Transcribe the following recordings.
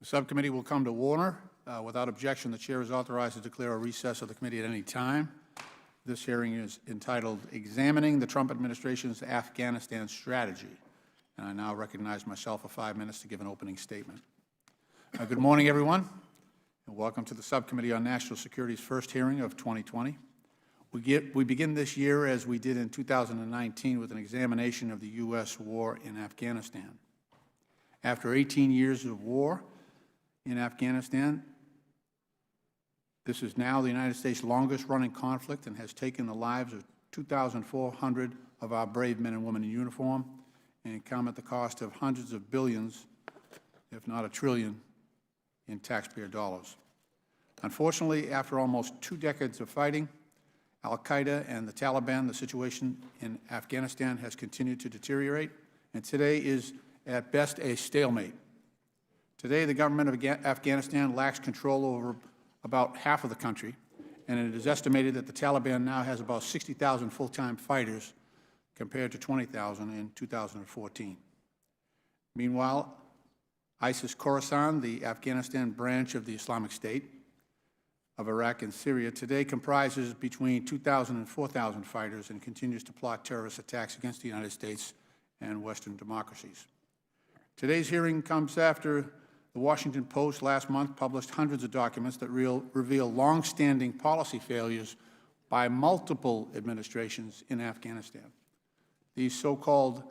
The subcommittee will come to order. Without objection, the chair is authorized to declare a recess of the committee at any time. This hearing is entitled Examining the Trump Administration's Afghanistan Strategy. And I now recognize myself for 5 minutes to give an opening statement. Good morning, everyone, and welcome to the Subcommittee on National Security's first hearing of 2020. We begin this year, as we did in 2019, with an examination of the U.S. war in Afghanistan. After 18 years of war in Afghanistan, this is now the United States' longest-running conflict and has taken the lives of 2,400 of our brave men and women in uniform and come at the cost of hundreds of billions, if not $1 trillion, in taxpayer dollars. Unfortunately, after almost 2 decades of fighting, al-Qaeda and the Taliban, the situation in Afghanistan has continued to deteriorate, and today is at best a stalemate. Today, the government of Afghanistan lacks control over about half of the country, and it is estimated that the Taliban now has about 60,000 full-time fighters compared to 20,000 in 2014. Meanwhile, ISIS Khorasan, the Afghanistan branch of the Islamic State of Iraq and Syria, today comprises between 2,000 and 4,000 fighters and continues to plot terrorist attacks against the United States and Western democracies. Today's hearing comes after the Washington Post last month published hundreds of documents that reveal long-standing policy failures by multiple administrations in Afghanistan. These so-called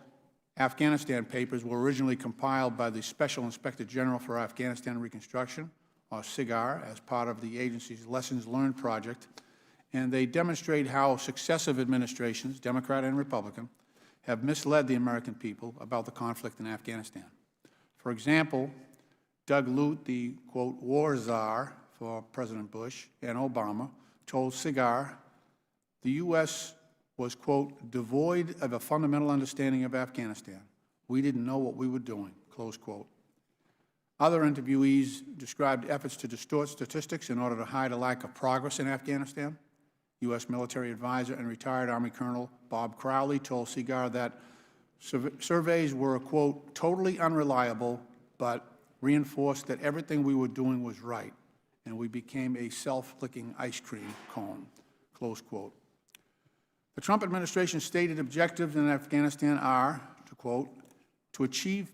Afghanistan Papers were originally compiled by the Special Inspector General for Afghanistan Reconstruction, or SIGAR, as part of the agency's Lessons Learned project, and they demonstrate how successive administrations, Democrat and Republican, have misled the American people about the conflict in Afghanistan. For example, Doug Lute, the, quote, war czar for President Bush and Obama, told SIGAR the U.S. was, quote, devoid of a fundamental understanding of Afghanistan. We didn't know what we were doing, close quote. Other interviewees described efforts to distort statistics in order to hide a lack of progress in Afghanistan. U.S. military advisor and retired Army Colonel Bob Crowley told SIGAR that surveys were, quote, totally unreliable, but reinforced that everything we were doing was right, and we became a self-licking ice cream cone, close quote. The Trump administration's stated objectives in Afghanistan are, to quote, to achieve a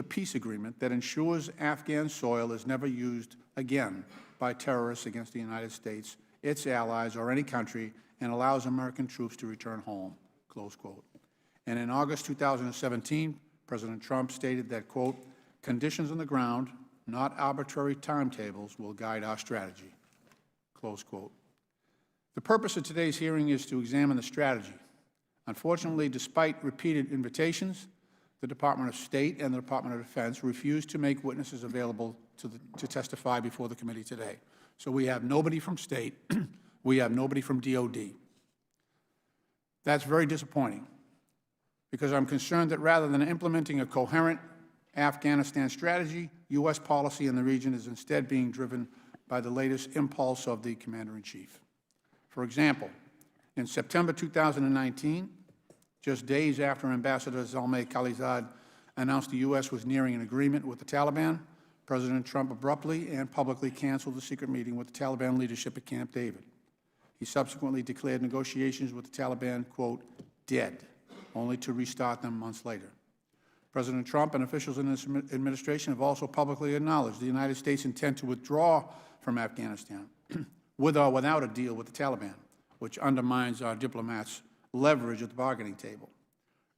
peace agreement that ensures Afghan soil is never used again by terrorists against the United States, its allies, or any country, and allows American troops to return home, close quote. And in August 2017, President Trump stated that, quote, conditions on the ground, not arbitrary timetables, will guide our strategy, close quote. The purpose of today's hearing is to examine the strategy. Unfortunately, despite repeated invitations, the Department of State and the Department of Defense refused to make witnesses available to testify before the committee today. So we have nobody from State, we have nobody from DOD. That's very disappointing, because I'm concerned that rather than implementing a coherent Afghanistan strategy, U.S. policy in the region is instead being driven by the latest impulse of the Commander-in-Chief. For example, in September 2019, just days after Ambassador Zalmay Khalilzad announced the U.S. was nearing an agreement with the Taliban, President Trump abruptly and publicly canceled the secret meeting with the Taliban leadership at Camp David. He subsequently declared negotiations with the Taliban, quote, dead, only to restart them months later. President Trump and officials in his administration have also publicly acknowledged the United States' intent to withdraw from Afghanistan, with or without a deal with the Taliban, which undermines our diplomats' leverage at the bargaining table.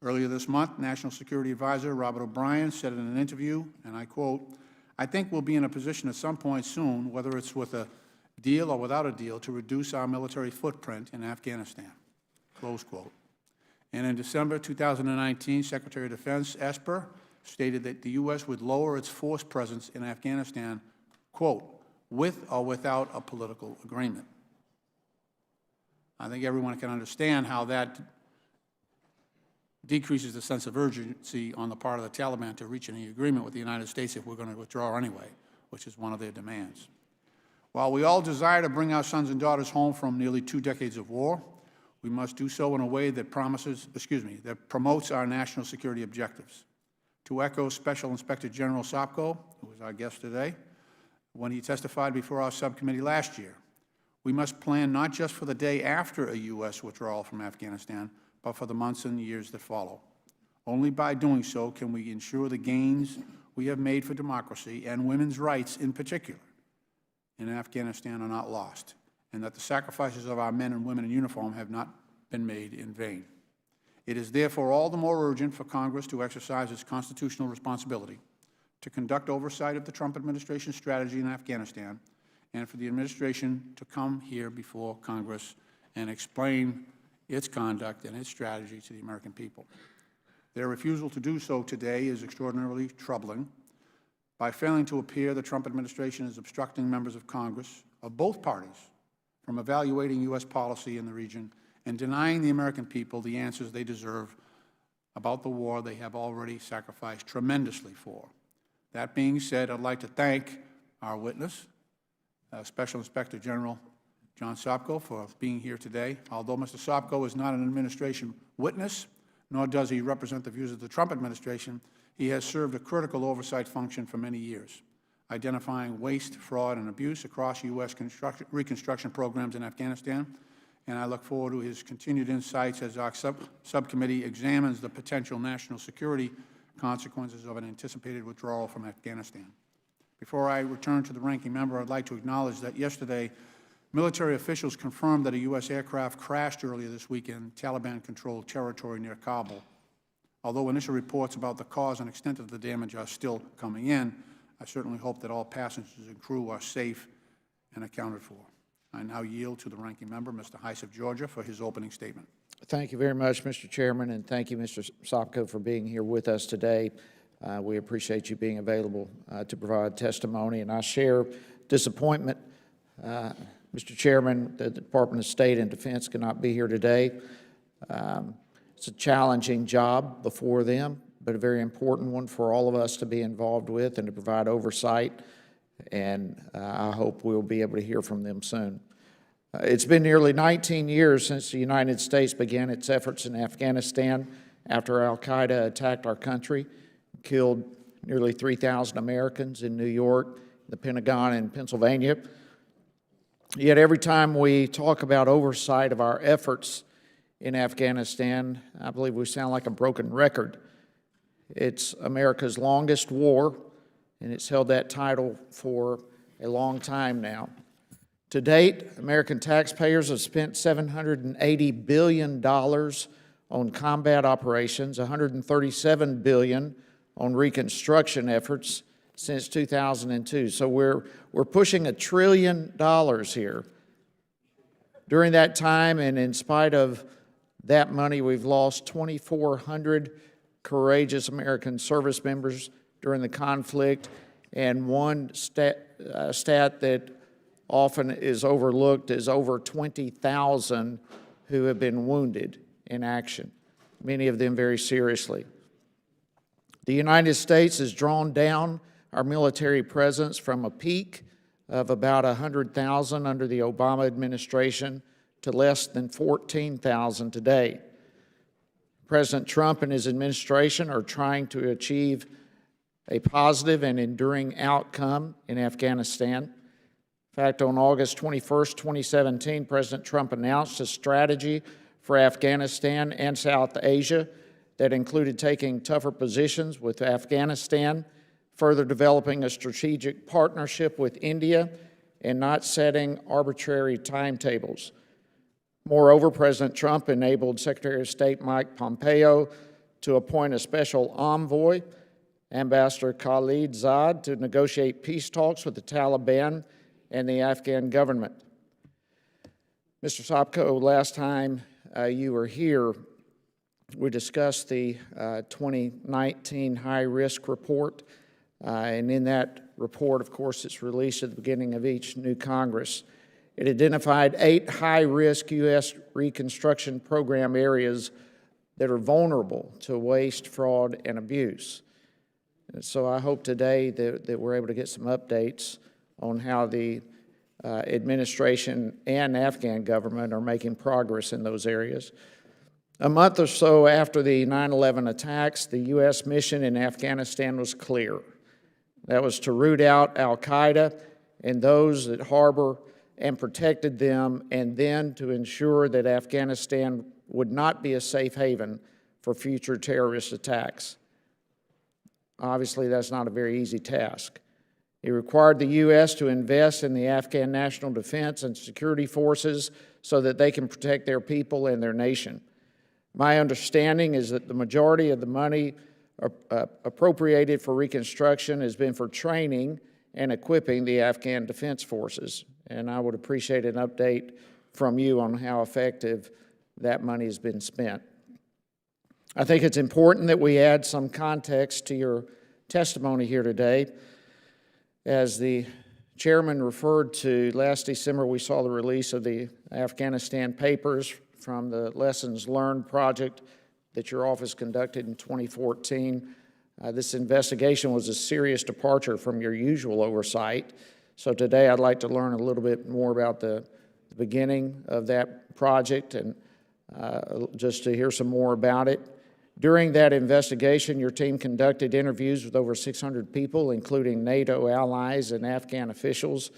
Earlier this month, National Security Advisor Robert O'Brien said in an interview, and I quote, I think we'll be in a position at some point soon, whether it's with a deal or without a deal, to reduce our military footprint in Afghanistan, close quote. And in December 2019, Secretary of Defense Esper stated that the U.S. would lower its force presence in Afghanistan, quote, with or without a political agreement. I think everyone can understand how that decreases the sense of urgency on the part of the Taliban to reach any agreement with the United States if we're going to withdraw anyway, which is one of their demands. While we all desire to bring our sons and daughters home from nearly 2 decades of war, we must do so in a way that promotes our national security objectives. to echo Special Inspector General Sopko, who was our guest today, when he testified before our subcommittee last year. We must plan not just for the day after a U.S. withdrawal from Afghanistan, but for the months and years that follow. Only by doing so can we ensure the gains we have made for democracy and women's rights in particular in Afghanistan are not lost, and that the sacrifices of our men and women in uniform have not been made in vain. It is therefore all the more urgent for Congress to exercise its constitutional responsibility to conduct oversight of the Trump administration's strategy in Afghanistan, and for the administration to come here before Congress and explain its conduct and its strategy to the American people. Their refusal to do so today is extraordinarily troubling. By failing to appear, the Trump administration is obstructing members of Congress of both parties from evaluating U.S. policy in the region and denying the American people the answers they deserve about the war they have already sacrificed tremendously for. That being said, I'd like to thank our witness, Special Inspector General John Sopko, for being here today. Although Mr. Sopko is not an administration witness, nor does he represent the views of the Trump administration, he has served a critical oversight function for many years, identifying waste, fraud, and abuse across U.S. reconstruction programs in Afghanistan, and I look forward to his continued insights as our subcommittee examines the potential national security consequences of an anticipated withdrawal from Afghanistan. Before I return to the ranking member, I'd like to acknowledge that yesterday, military officials confirmed that a U.S. aircraft crashed earlier this week in Taliban-controlled territory near Kabul. Although initial reports about the cause and extent of the damage are still coming in, I certainly hope that all passengers and crew are safe and accounted for. I now yield to the ranking member, Mr. Heiss of Georgia, for his opening statement. Thank you very much, Mr. Chairman, and thank you, Mr. Sopko, for being here with us today. We appreciate you being available to provide testimony, and I share disappointment, Mr. Chairman, that the Department of State and Defense cannot be here today. It's a challenging job before them, but a very important one for all of us to be involved with and to provide oversight, and I hope we'll be able to hear from them soon. It's been nearly 19 years since the United States began its efforts in Afghanistan after al-Qaeda attacked our country, killed nearly 3,000 Americans in New York, the Pentagon, and Pennsylvania. Yet every time we talk about oversight of our efforts in Afghanistan, I believe we sound like a broken record. It's America's longest war, and it's held that title for a long time now. To date, American taxpayers have spent $780 billion on combat operations, $137 billion on reconstruction efforts since 2002. So we're pushing $1 trillion here. During that time, and in spite of that money, we've lost 2,400 courageous American service members during the conflict, and one stat that often is overlooked is over 20,000 who have been wounded in action, many of them very seriously. The United States has drawn down our military presence from a peak of about 100,000 under the Obama administration to less than 14,000 today. President Trump and his administration are trying to achieve a positive and enduring outcome in Afghanistan. In fact, on August 21st, 2017, President Trump announced a strategy for Afghanistan and South Asia that included taking tougher positions with Afghanistan, further developing a strategic partnership with India, and not setting arbitrary timetables. Moreover, President Trump enabled Secretary of State Mike Pompeo to appoint a special envoy, Ambassador Khalid Zadeh, to negotiate peace talks with the Taliban and the Afghan government. Mr. Sopko, last time you were here, we discussed the 2019 high-risk report, and in that report, of course, it's released at the beginning of each new Congress. It identified 8 high-risk U.S. reconstruction program areas that are vulnerable to waste, fraud, and abuse. And so I hope today that we're able to get some updates on how the administration and Afghan government are making progress in those areas. A month or so after the 9/11 attacks, the U.S. mission in Afghanistan was clear. That was to root out al-Qaeda and those that harbor and protected them, and then to ensure that Afghanistan would not be a safe haven for future terrorist attacks. Obviously, that's not a very easy task. It required the U.S. to invest in the Afghan national defense and security forces so that they can protect their people and their nation. My understanding is that the majority of the money appropriated for Reconstruction has been for training and equipping the Afghan defense forces, and I would appreciate an update from you on how effective that money has been spent. I think it's important that we add some context to your testimony here today. As the chairman referred to, last December we saw the release of the Afghanistan Papers from the Lessons Learned project that your office conducted in 2014. This investigation was a serious departure from your usual oversight. So today I'd like to learn a little bit more about the beginning of that project and just to hear some more about it. During that investigation, your team conducted interviews with over 600 people, including NATO allies and Afghan officials.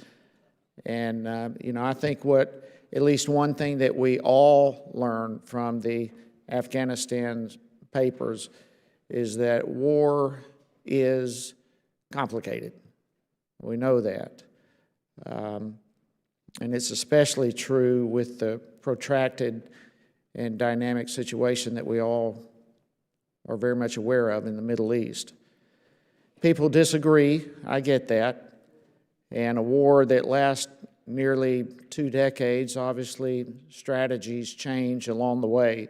And, I think at least one thing that we all learned from the Afghanistan Papers is that war is complicated. We know that. And it's especially true with the protracted and dynamic situation that we all are very much aware of in the Middle East. People disagree, I get that, and a war that lasts nearly 2 decades, obviously strategies change along the way,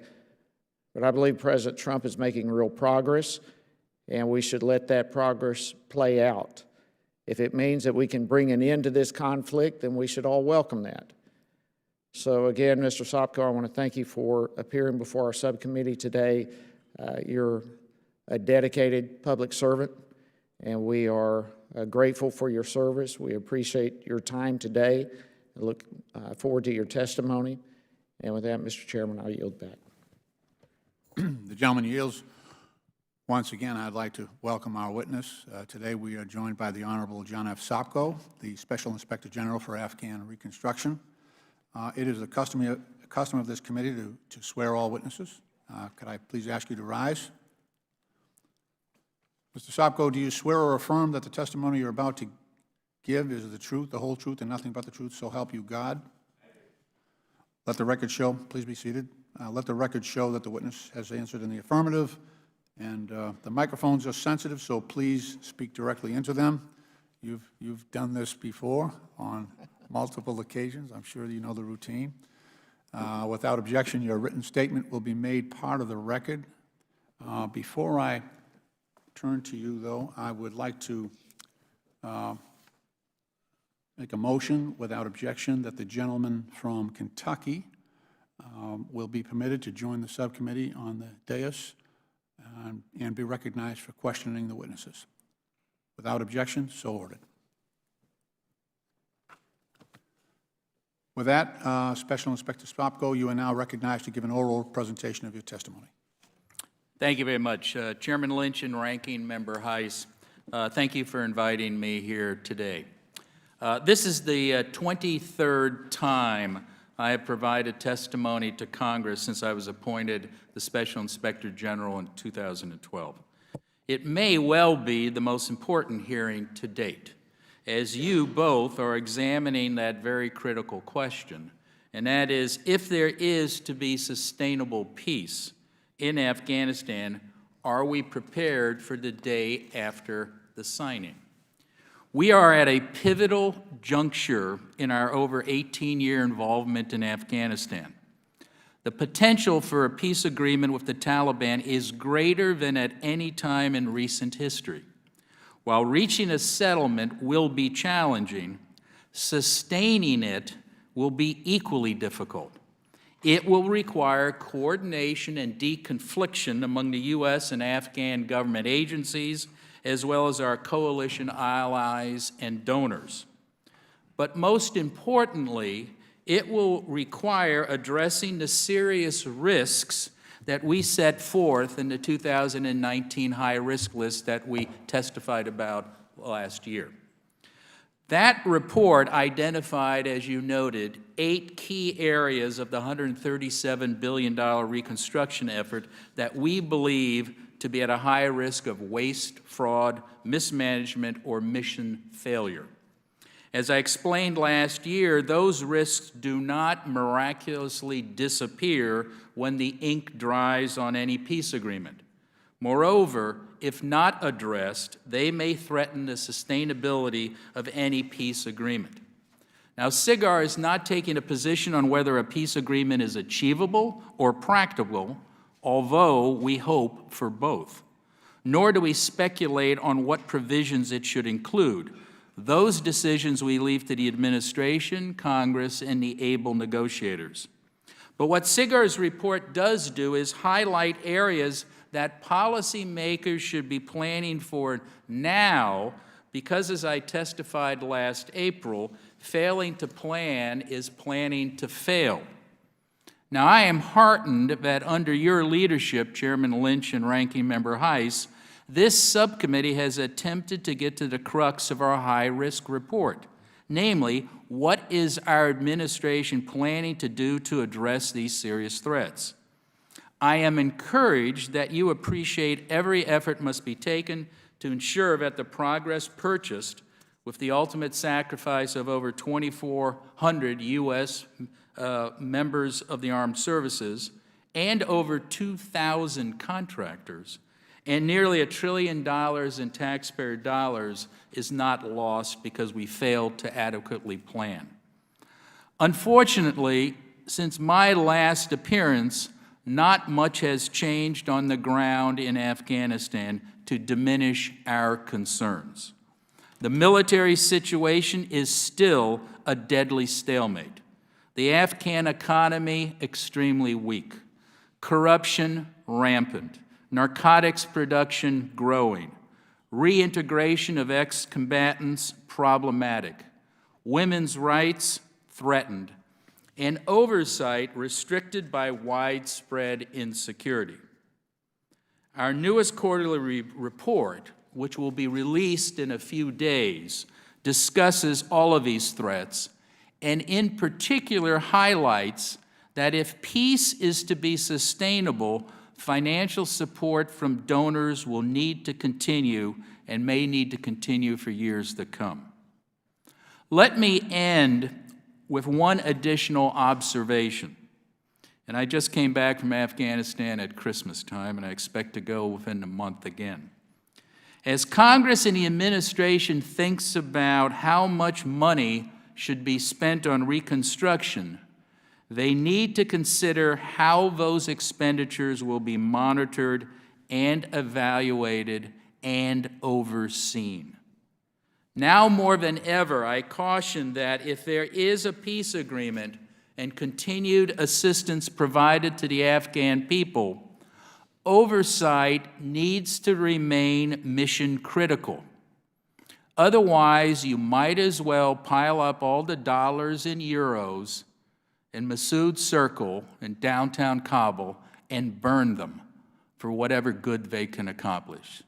but I believe President Trump is making real progress, and we should let that progress play out. If it means that we can bring an end to this conflict, then we should all welcome that. So again, Mr. Sopko, I want to thank you for appearing before our subcommittee today. You're a dedicated public servant, and we are grateful for your service. We appreciate your time today. I look forward to your testimony. And with that, Mr. Chairman, I'll yield back. The gentleman yields. Once again, I'd like to welcome our witness. Today we are joined by the Honorable John F. Sopko, the Special Inspector General for Afghan Reconstruction. It is the custom of this committee to swear all witnesses. Could I please ask you to rise? Mr. Sopko, do you swear or affirm that the testimony you're about to give is the truth, the whole truth, and nothing but the truth, so help you God? Let the record show, please be seated. Let the record show that the witness has answered in the affirmative, and the microphones are sensitive, so please speak directly into them. You've done this before on multiple occasions. I'm sure you know the routine. Without objection, your written statement will be made part of the record. Before I turn to you, though, I would like to make a motion without objection that the gentleman from Kentucky will be permitted to join the subcommittee on the dais and be recognized for questioning the witnesses. Without objection, so ordered. With that, Special Inspector Sopko, you are now recognized to give an oral presentation of your testimony. Thank you very much. Chairman Lynch and Ranking Member Heiss, thank you for inviting me here today. This is the 23rd time I have provided testimony to Congress since I was appointed the Special Inspector General in 2012. It may well be the most important hearing to date, as you both are examining that very critical question, and that is, if there is to be sustainable peace in Afghanistan, are we prepared for the day after the signing? We are at a pivotal juncture in our over 18-year involvement in Afghanistan. The potential for a peace agreement with the Taliban is greater than at any time in recent history. While reaching a settlement will be challenging, sustaining it will be equally difficult. It will require coordination and deconfliction among the U.S. and Afghan government agencies, as well as our coalition allies and donors. But most importantly, it will require addressing the serious risks that we set forth in the 2019 high-risk list that we testified about last year. That report identified, as you noted, 8 key areas of the $137 billion reconstruction effort that we believe to be at a high risk of waste, fraud, mismanagement, or mission failure. As I explained last year, those risks do not miraculously disappear when the ink dries on any peace agreement. Moreover, if not addressed, they may threaten the sustainability of any peace agreement. Now, SIGAR is not taking a position on whether a peace agreement is achievable or practical, although we hope for both. Nor do we speculate on what provisions it should include. Those decisions we leave to the administration, Congress, and the able negotiators. But what SIGAR's report does do is highlight areas that policymakers should be planning for now, because as I testified last April, failing to plan is planning to fail. Now, I am heartened that under your leadership, Chairman Lynch and Ranking Member Heiss, this subcommittee has attempted to get to the crux of our high-risk report, namely, what is our administration planning to do to address these serious threats? I am encouraged that you appreciate every effort must be taken to ensure that the progress purchased, with the ultimate sacrifice of over 2,400 U.S. Members of the armed services and over 2,000 contractors, and nearly $1 trillion in taxpayer dollars is not lost because we failed to adequately plan. Unfortunately, since my last appearance, not much has changed on the ground in Afghanistan to diminish our concerns. The military situation is still a deadly stalemate. The Afghan economy extremely weak. Corruption rampant. Narcotics production growing. Reintegration of ex-combatants problematic. Women's rights threatened. And oversight restricted by widespread insecurity. Our newest quarterly report, which will be released in a few days, discusses all of these threats, and in particular highlights that if peace is to be sustainable, financial support from donors will need to continue and may need to continue for years to come. Let me end with one additional observation. And I just came back from Afghanistan at Christmas time, and I expect to go within a month again. As Congress and the administration thinks about how much money should be spent on reconstruction, they need to consider how those expenditures will be monitored and evaluated and overseen. Now more than ever, I caution that if there is a peace agreement and continued assistance provided to the Afghan people, oversight needs to remain mission critical. Otherwise, you might as well pile up all the dollars and euros in Masood Circle in downtown Kabul and burn them for whatever good they can accomplish.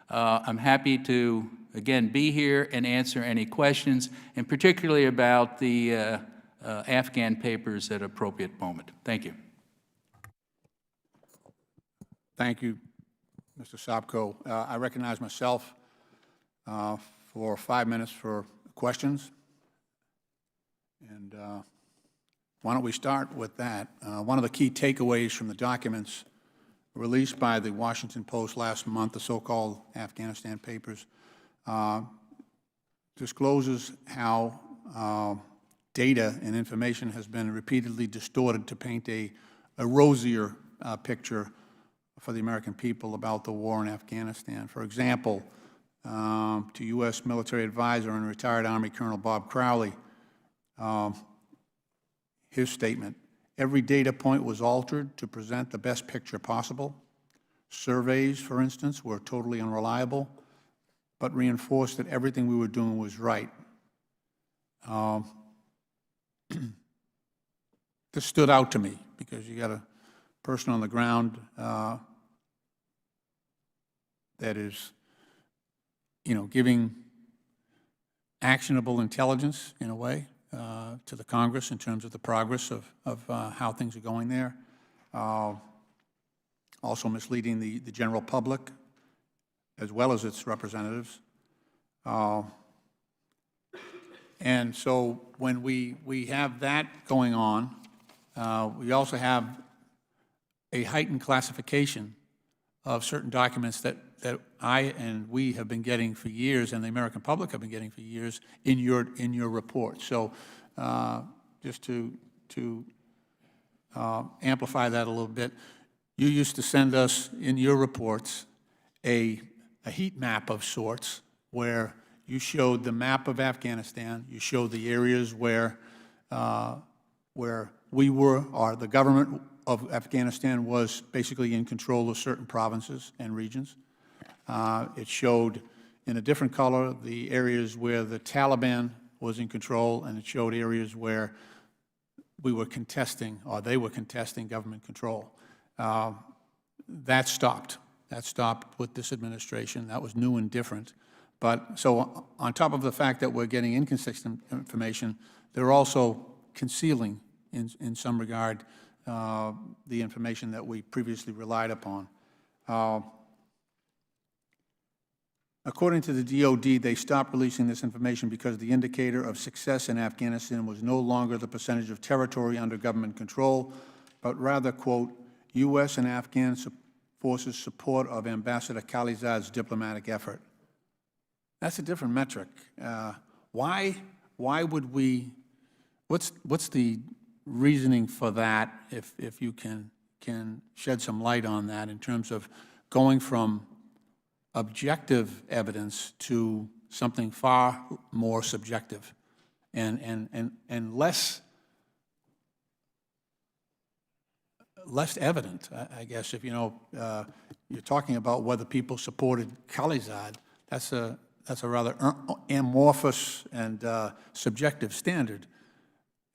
I'm happy to, again, be here and answer any questions, and particularly about the Afghan papers at appropriate moment. Thank you. Thank you, Mr. Sopko. I recognize myself for 5 minutes for questions. And why don't we start with that? One of the key takeaways from the documents released by the Washington Post last month, the so-called Afghanistan Papers, discloses how data and information has been repeatedly distorted to paint a rosier picture for the American people about the war in Afghanistan. For example, to U.S. military advisor and retired Army Colonel Bob Crowley, his statement, every data point was altered to present the best picture possible. Surveys, for instance, were totally unreliable, but reinforced that everything we were doing was right. This stood out to me because you got to person on the ground that is, giving actionable intelligence in a way to the Congress in terms of the progress of how things are going there. Also misleading the general public as well as its representatives. And so when we have that going on, we also have a heightened classification of certain documents that I and we have been getting for years, and the American public have been getting for years in your report. So just to amplify that a little bit, you used to send us in your reports a heat map of sorts where you showed the map of Afghanistan, you showed the areas where we were, or the government of Afghanistan was basically in control of certain provinces and regions. It showed in a different color the areas where the Taliban was in control, and it showed areas where we were contesting, or they were contesting government control. That stopped. That stopped with this administration. That was new and different. But so on top of the fact that we're getting inconsistent information, they're also concealing, in some regard, the information that we previously relied upon. According to the DOD, they stopped releasing this information because the indicator of success in Afghanistan was no longer the percentage of territory under government control, but rather, quote, U.S. and Afghan forces' support of Ambassador Khalizad's diplomatic effort. That's a different metric. Why would we, what's the reasoning for that, if you can shed some light on that in terms of going from objective evidence to something far more subjective and less evident, I guess. If you're talking about whether people supported Khalizad, that's a rather amorphous and subjective standard.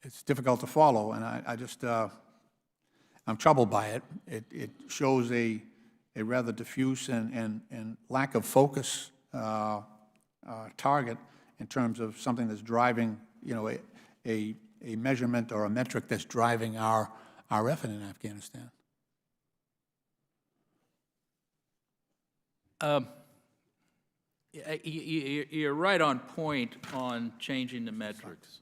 It's difficult to follow, and I'm troubled by it. It shows a rather diffuse and lack of focus target in terms of something that's driving, a measurement or a metric that's driving our effort in Afghanistan. You're right on point on changing the metrics.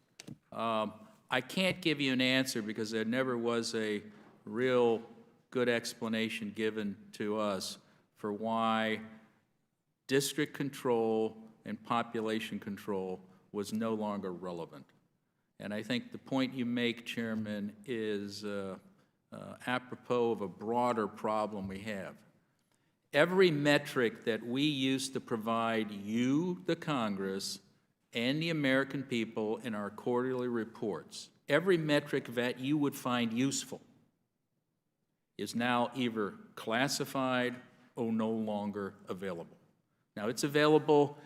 I can't give you an answer because there never was a real good explanation given to us for why district control and population control was no longer relevant. And I think the point you make, Chairman, is apropos of a broader problem we have. Every metric that we used to provide you, the Congress, and the American people in our quarterly reports, every metric that you would find useful is now either classified or no longer available. Now, it's available,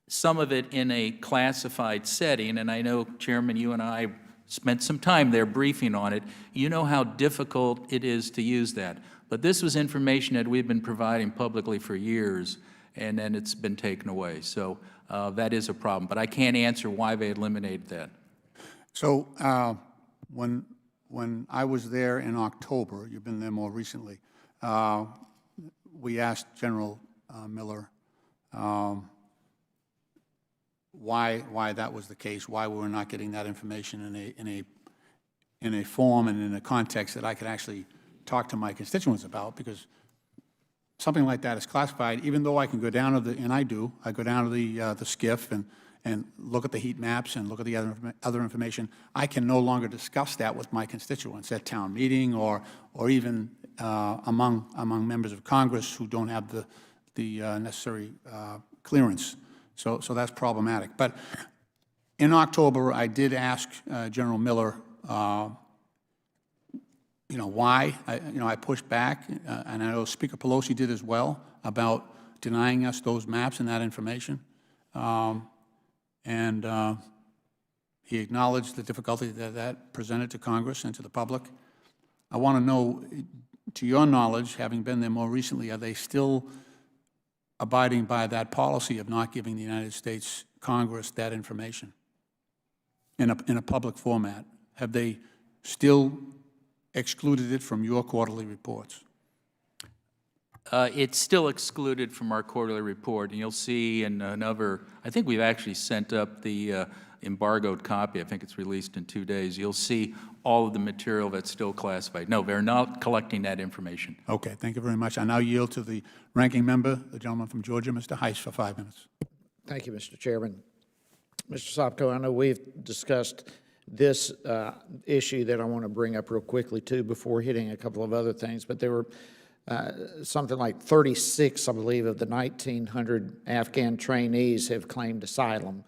some of it in a classified setting, and I know, Chairman, you and I spent some time there briefing on it. You know how difficult it is to use that. But this was information that we've been providing publicly for years, and then it's been taken away. So that is a problem. But I can't answer why they eliminated that. So when I was there in October, you've been there more recently, we asked General Miller why that was the case, why we were not getting that information in a form and in a context that I could actually talk to my constituents about, because something like that is classified, even though I can go down to the, and I do, I go down to the SCIF and look at the heat maps and look at the other information. I can no longer discuss that with my constituents at town meeting or even among members of Congress who don't have the necessary clearance. So that's problematic. But in October, I did ask General Miller, why. I pushed back, and I know Speaker Pelosi did as well, about denying us those maps and that information. And he acknowledged the difficulty that presented to Congress and to the public. I want to know, to your knowledge, having been there more recently, are they still abiding by that policy of not giving the United States Congress that information in a public format? Have they still excluded it from your quarterly reports? It's still excluded from our quarterly report, and you'll see in another, I think we've actually sent up the embargoed copy. I think it's released in 2 days. You'll see all of the material that's still classified. No, they're not collecting that information. Okay, thank you very much. I now yield to the ranking member, the gentleman from Georgia, Mr. Heiss, for 5 minutes. Thank you, Mr. Chairman. Mr. Sopko, I know we've discussed this issue that I want to bring up real quickly, too, before hitting a couple of other things, but there were something like 36, I believe, of the 1,900 Afghan trainees have claimed asylum.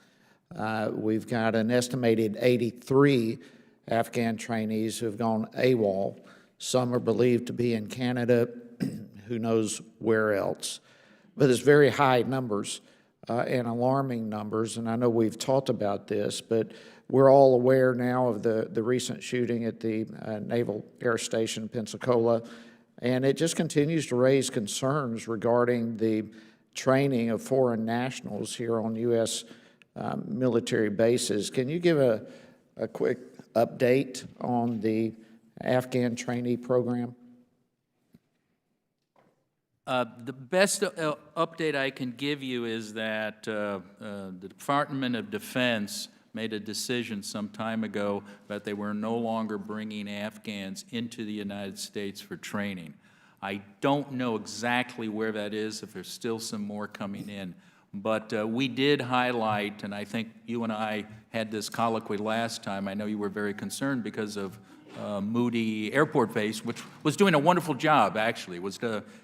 We've got an estimated 83 Afghan trainees who have gone AWOL. Some are believed to be in Canada, who knows where else. But it's very high numbers and alarming numbers, and I know we've talked about this, but we're all aware now of the recent shooting at the Naval Air Station in Pensacola, and it just continues to raise concerns regarding the training of foreign nationals here on U.S. Military bases. Can you give a quick update on the Afghan trainee program? The best update I can give you is that the Department of Defense made a decision some time ago that they were no longer bringing Afghans into the United States for training. I don't know exactly where that is, if there's still some more coming in. But we did highlight, and I think you and I had this colloquy last time. I know you were very concerned because of Moody Airport Base, which was doing a wonderful job, actually.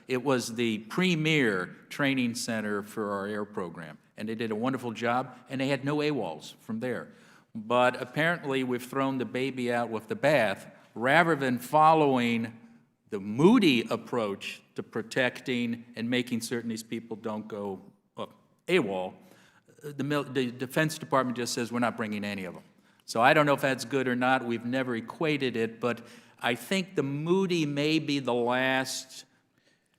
It was the premier training center for our air program, and they did a wonderful job, and they had no AWOLs from there. But apparently we've thrown the baby out with the bath. Rather than following the Moody approach to protecting and making certain these people don't go AWOL, the Defense Department just says we're not bringing any of them. So I don't know if that's good or not. We've never equated it, but I think the Moody may be the last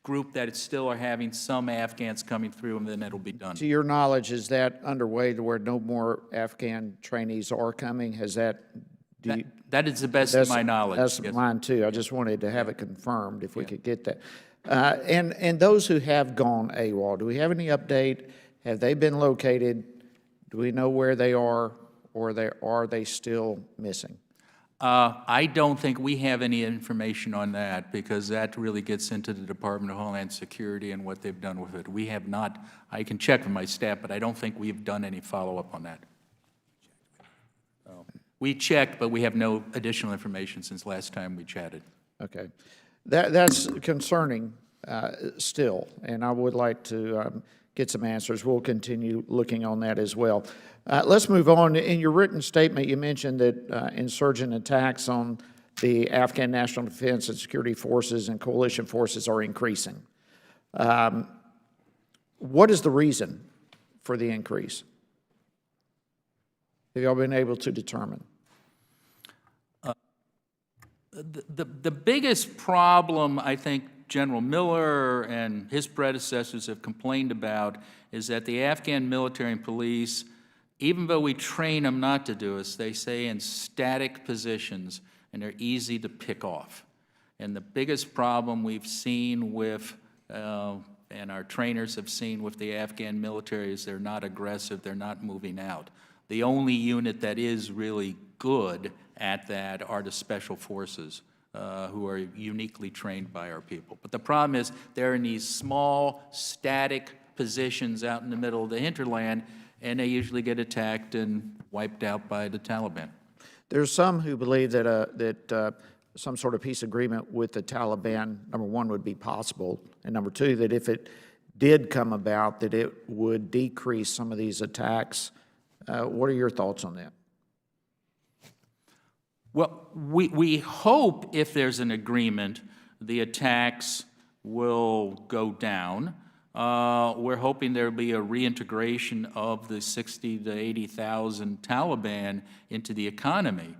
group that still are having some Afghans coming through, and then it'll be done. To your knowledge, is that underway to where no more Afghan trainees are coming? Has that... That is the best of my knowledge. That's yes. mine, too. I just wanted to have it confirmed if we could get that. And those who have gone AWOL, do we have any update? Have they been located? Do we know where they are, or are they still missing? I don't think we have any information on that, because that really gets into the Department of Homeland Security and what they've done with it. We have not. I can check with my staff, but I don't think we've done any follow-up on that. We checked, but we have no additional information since last time we chatted. Okay. That's concerning still, and I would like to get some answers. We'll continue looking on that as well. Let's move on. In your written statement, you mentioned that insurgent attacks on the Afghan National Defense and Security Forces and coalition forces are increasing. What is the reason for the increase? Have y'all been able to determine? The biggest problem, I think, General Miller and his predecessors have complained about is that the Afghan military and police, even though we train them not to do this, they stay in static positions and they're easy to pick off. And the biggest problem we've seen with, and our trainers have seen with the Afghan military, is they're not aggressive, they're not moving out. The only unit that is really good at that are the special forces, who are uniquely trained by our people. But the problem is they're in these small, static positions out in the middle of the hinterland, and they usually get attacked and wiped out by the Taliban. There's some who believe that some sort of peace agreement with the Taliban, number one, would be possible, and number two, that if it did come about, that it would decrease some of these attacks. What are your thoughts on that? Well, we hope if there's an agreement, the attacks will go down. We're hoping there'll be a reintegration of the 60 to 80,000 Taliban into the economy.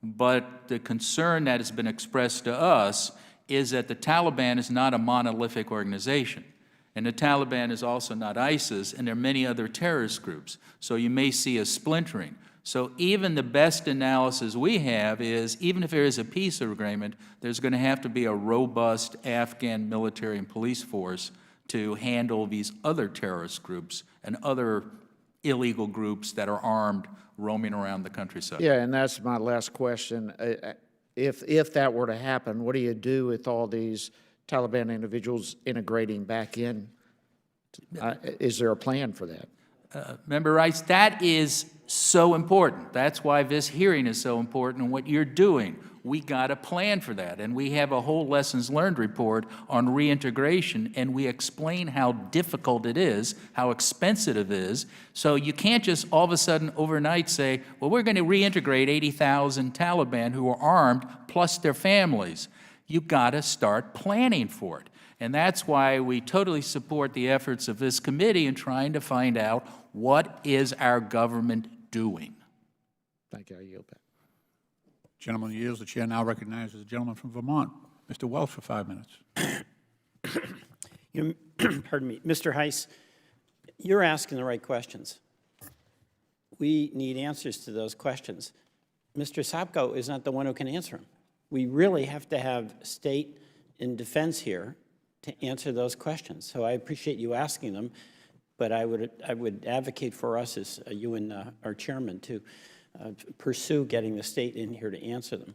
But the concern that has been expressed to us is that the Taliban is not a monolithic organization. And the Taliban is also not ISIS, and there are many other terrorist groups. So you may see a splintering. So even the best analysis we have is, even if there is a peace agreement, there's going to have to be a robust Afghan military and police force to handle these other terrorist groups and other illegal groups that are armed roaming around the countryside. Yeah, and that's my last question. If that were to happen, what do you do with all these Taliban individuals integrating back in? Is there a plan for that? Member Rice, that is so important. That's why this hearing is so important and what you're doing. We got a plan for that, and we have a whole lessons learned report on reintegration, and we explain how difficult it is, how expensive it is. So you can't just all of a sudden overnight say, well, we're going to reintegrate 80,000 Taliban who are armed plus their families. You've got to start planning for it. And that's why we totally support the efforts of this committee in trying to find out what is our government doing. Thank you. I yield back. Gentleman yields. The chair now recognizes the gentleman from Vermont, Mr. Welch, for 5 minutes. Pardon me. Mr. Heiss, you're asking the right questions. We need answers to those questions. Mr. Sopko is not the one who can answer them. We really have to have state and defense here to answer those questions. So I appreciate you asking them, but I would advocate for us as you and our chairman to pursue getting the state in here to answer them.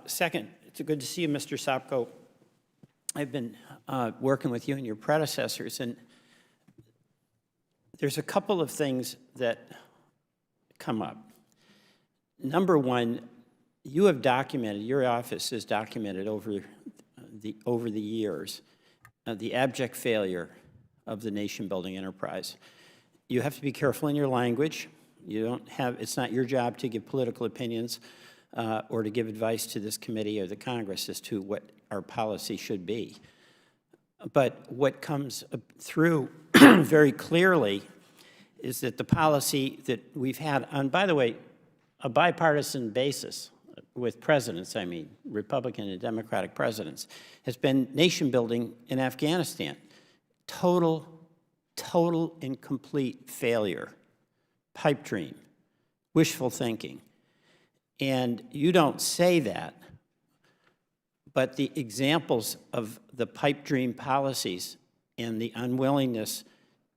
Second, it's good to see you, Mr. Sopko. I've been working with you and your predecessors, and there's a couple of things that come up. Number one, you have documented, your office has documented over the years the abject failure of the nation-building enterprise. You have to be careful in your language. You don't have, it's not your job to give political opinions or to give advice to this committee or the Congress as to what our policy should be. But what comes through very clearly is that the policy that we've had on, by the way, a bipartisan basis with presidents, I mean, Republican and Democratic presidents, has been nation building in Afghanistan. Total and complete failure, pipe dream, wishful thinking. And you don't say that, but the examples of the pipe dream policies and the unwillingness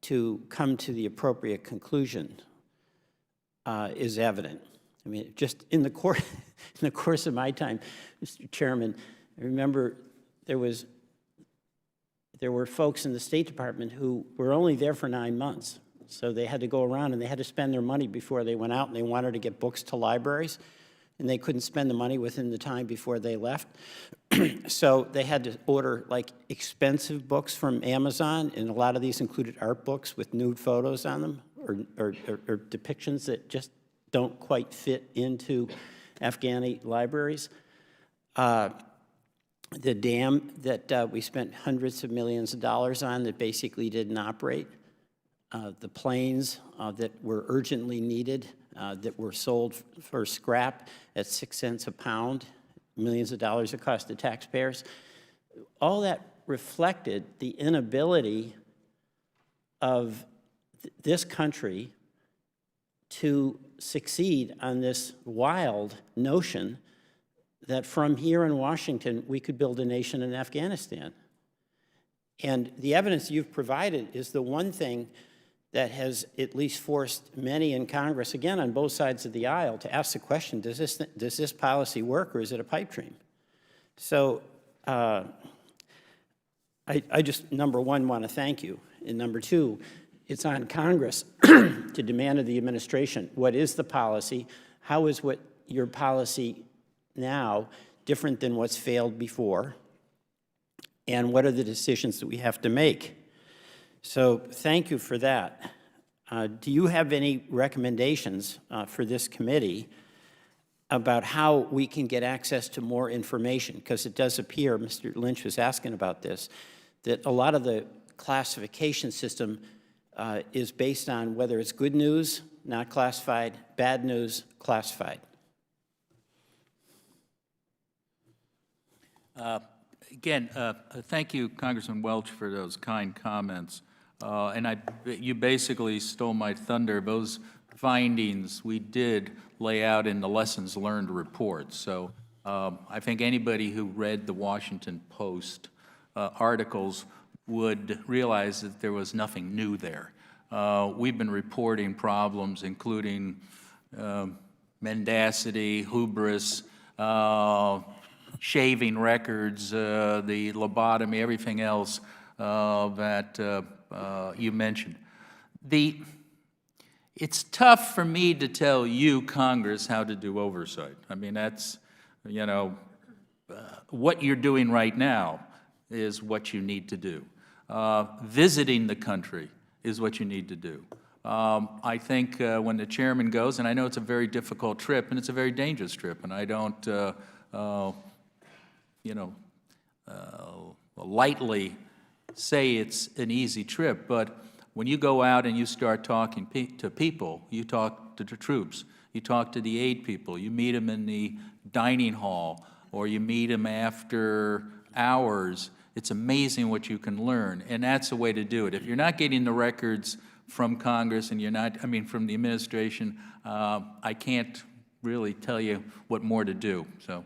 to come to the appropriate conclusion is evident. I mean, just in the course of my time, Mr. Chairman, I remember there were folks in the State Department who were only there for 9 months. So they had to go around and they had to spend their money before they went out, and they wanted to get books to libraries, and they couldn't spend the money within the time before they left. So they had to order like expensive books from Amazon, and a lot of these included art books with nude photos on them or depictions that just don't quite fit into Afghani libraries. The dam that we spent hundreds of millions of dollars on that basically didn't operate. The planes that were urgently needed that were sold for scrap at 6 cents a pound, millions of dollars it cost the taxpayers. All that reflected the inability of this country to succeed on this wild notion that from here in Washington, we could build a nation in Afghanistan. And the evidence you've provided is the one thing that has at least forced many in Congress, again, on both sides of the aisle, to ask the question, does this policy work, or is it a pipe dream? So I just, number one, want to thank you. And number two, it's on Congress to demand of the administration, what is the policy? How is what your policy now different than what's failed before? And what are the decisions that we have to make? So thank you for that. Do you have any recommendations for this committee about how we can get access to more information? Because it does appear, Mr. Lynch was asking about this, that a lot of the classification system is based on whether it's good news, not classified, bad news, classified. Again, thank you, Congressman Welch, for those kind comments. And you basically stole my thunder. Those findings we did lay out in the lessons learned report. So I think anybody who read the Washington Post articles would realize that there was nothing new there. We've been reporting problems, including mendacity, hubris, shaving records, the lobotomy, everything else that you mentioned. It's tough for me to tell you, Congress, how to do oversight. I mean, that's, you know, what you're doing right now is what you need to do. Visiting the country is what you need to do. I think when the chairman goes, and I know it's a very difficult trip, and it's a very dangerous trip, and I don't, you know, lightly say it's an easy trip, but when you go out and you start talking to people, you talk to the troops, you talk to the aid people, you meet them in the dining hall, or you meet them after hours, it's amazing what you can learn, and that's the way to do it. If you're not getting the records from Congress and you're not, I mean, from the administration, I can't really tell you what more to do, so.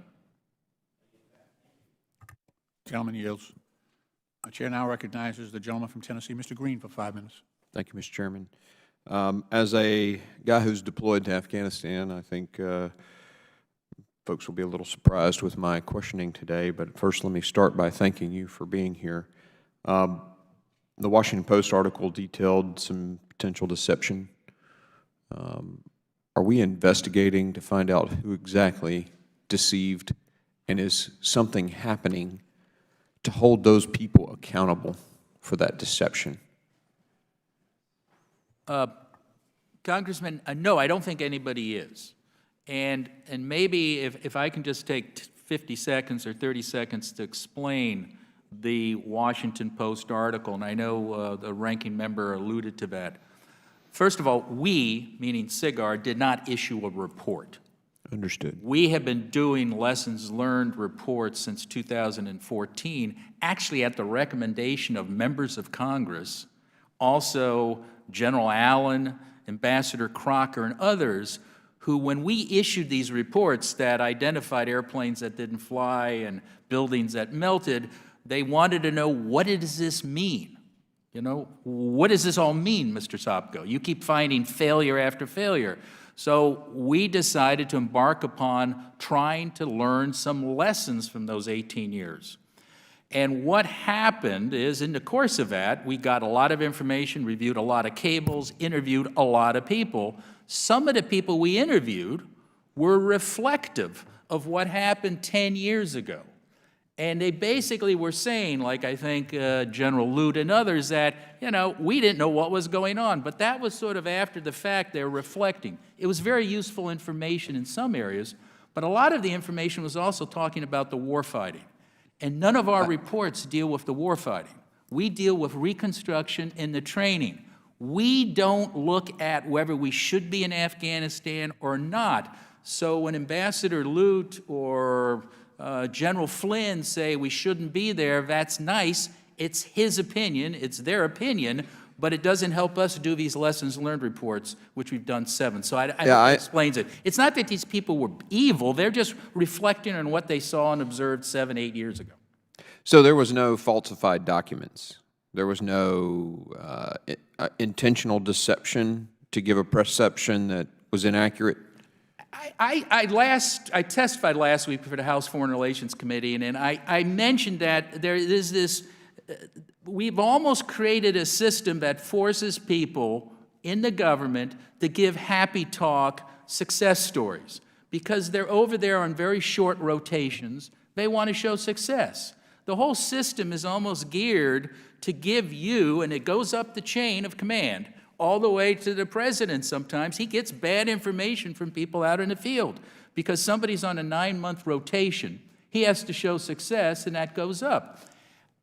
Gentleman yields. The chair now recognizes the gentleman from Tennessee, Mr. Green, for 5 minutes. Thank you, Mr. Chairman. As a guy who's deployed to Afghanistan, I think folks will be a little surprised with my questioning today, but first let me start by thanking you for being here. The Washington Post article detailed some potential deception. Are we investigating to find out who exactly deceived, and is something happening to hold those people accountable for that deception? Congressman, no, I don't think anybody is. And maybe if I can just take 50 seconds or 30 seconds to explain the Washington Post article, and I know the ranking member alluded to that. First of all, we, meaning SIGAR, did not issue a report. Understood. We have been doing lessons learned reports since 2014, actually at the recommendation of members of Congress, also General Allen, Ambassador Crocker, and others, who, when we issued these reports that identified airplanes that didn't fly and buildings that melted, they wanted to know, what does this mean? You know, what does this all mean, Mr. Sopko? You keep finding failure after failure. So we decided to embark upon trying to learn some lessons from those 18 years. And what happened is, in the course of that, we got a lot of information, reviewed a lot of cables, interviewed a lot of people. Some of the people we interviewed were reflective of what happened 10 years ago. And they basically were saying, like I think General Lute and others, that, you know, we didn't know what was going on. But that was sort of after the fact. They were reflecting. It was very useful information in some areas, but a lot of the information was also talking about the war fighting. And none of our reports deal with the war fighting. We deal with Reconstruction and the training. We don't look at whether we should be in Afghanistan or not. So when Ambassador Lute or General Flynn say we shouldn't be there, that's nice. It's his opinion, it's their opinion, but it doesn't help us do these lessons learned reports, which we've done 7. So I hope that explains it. It's not that these people were evil, they're just reflecting on what they saw and observed 7, 8 years ago. So there was no falsified documents. There was no intentional deception to give a perception that was inaccurate. I testified last week for the House Foreign Relations Committee, and I mentioned that there is this, we've almost created a system that forces people in the government to give happy talk success stories because they're over there on very short rotations. They want to show success. The whole system is almost geared to give you, and it goes up the chain of command, all the way to the president sometimes. He gets bad information from people out in the field because somebody's on a 9-month rotation. He has to show success, and that goes up.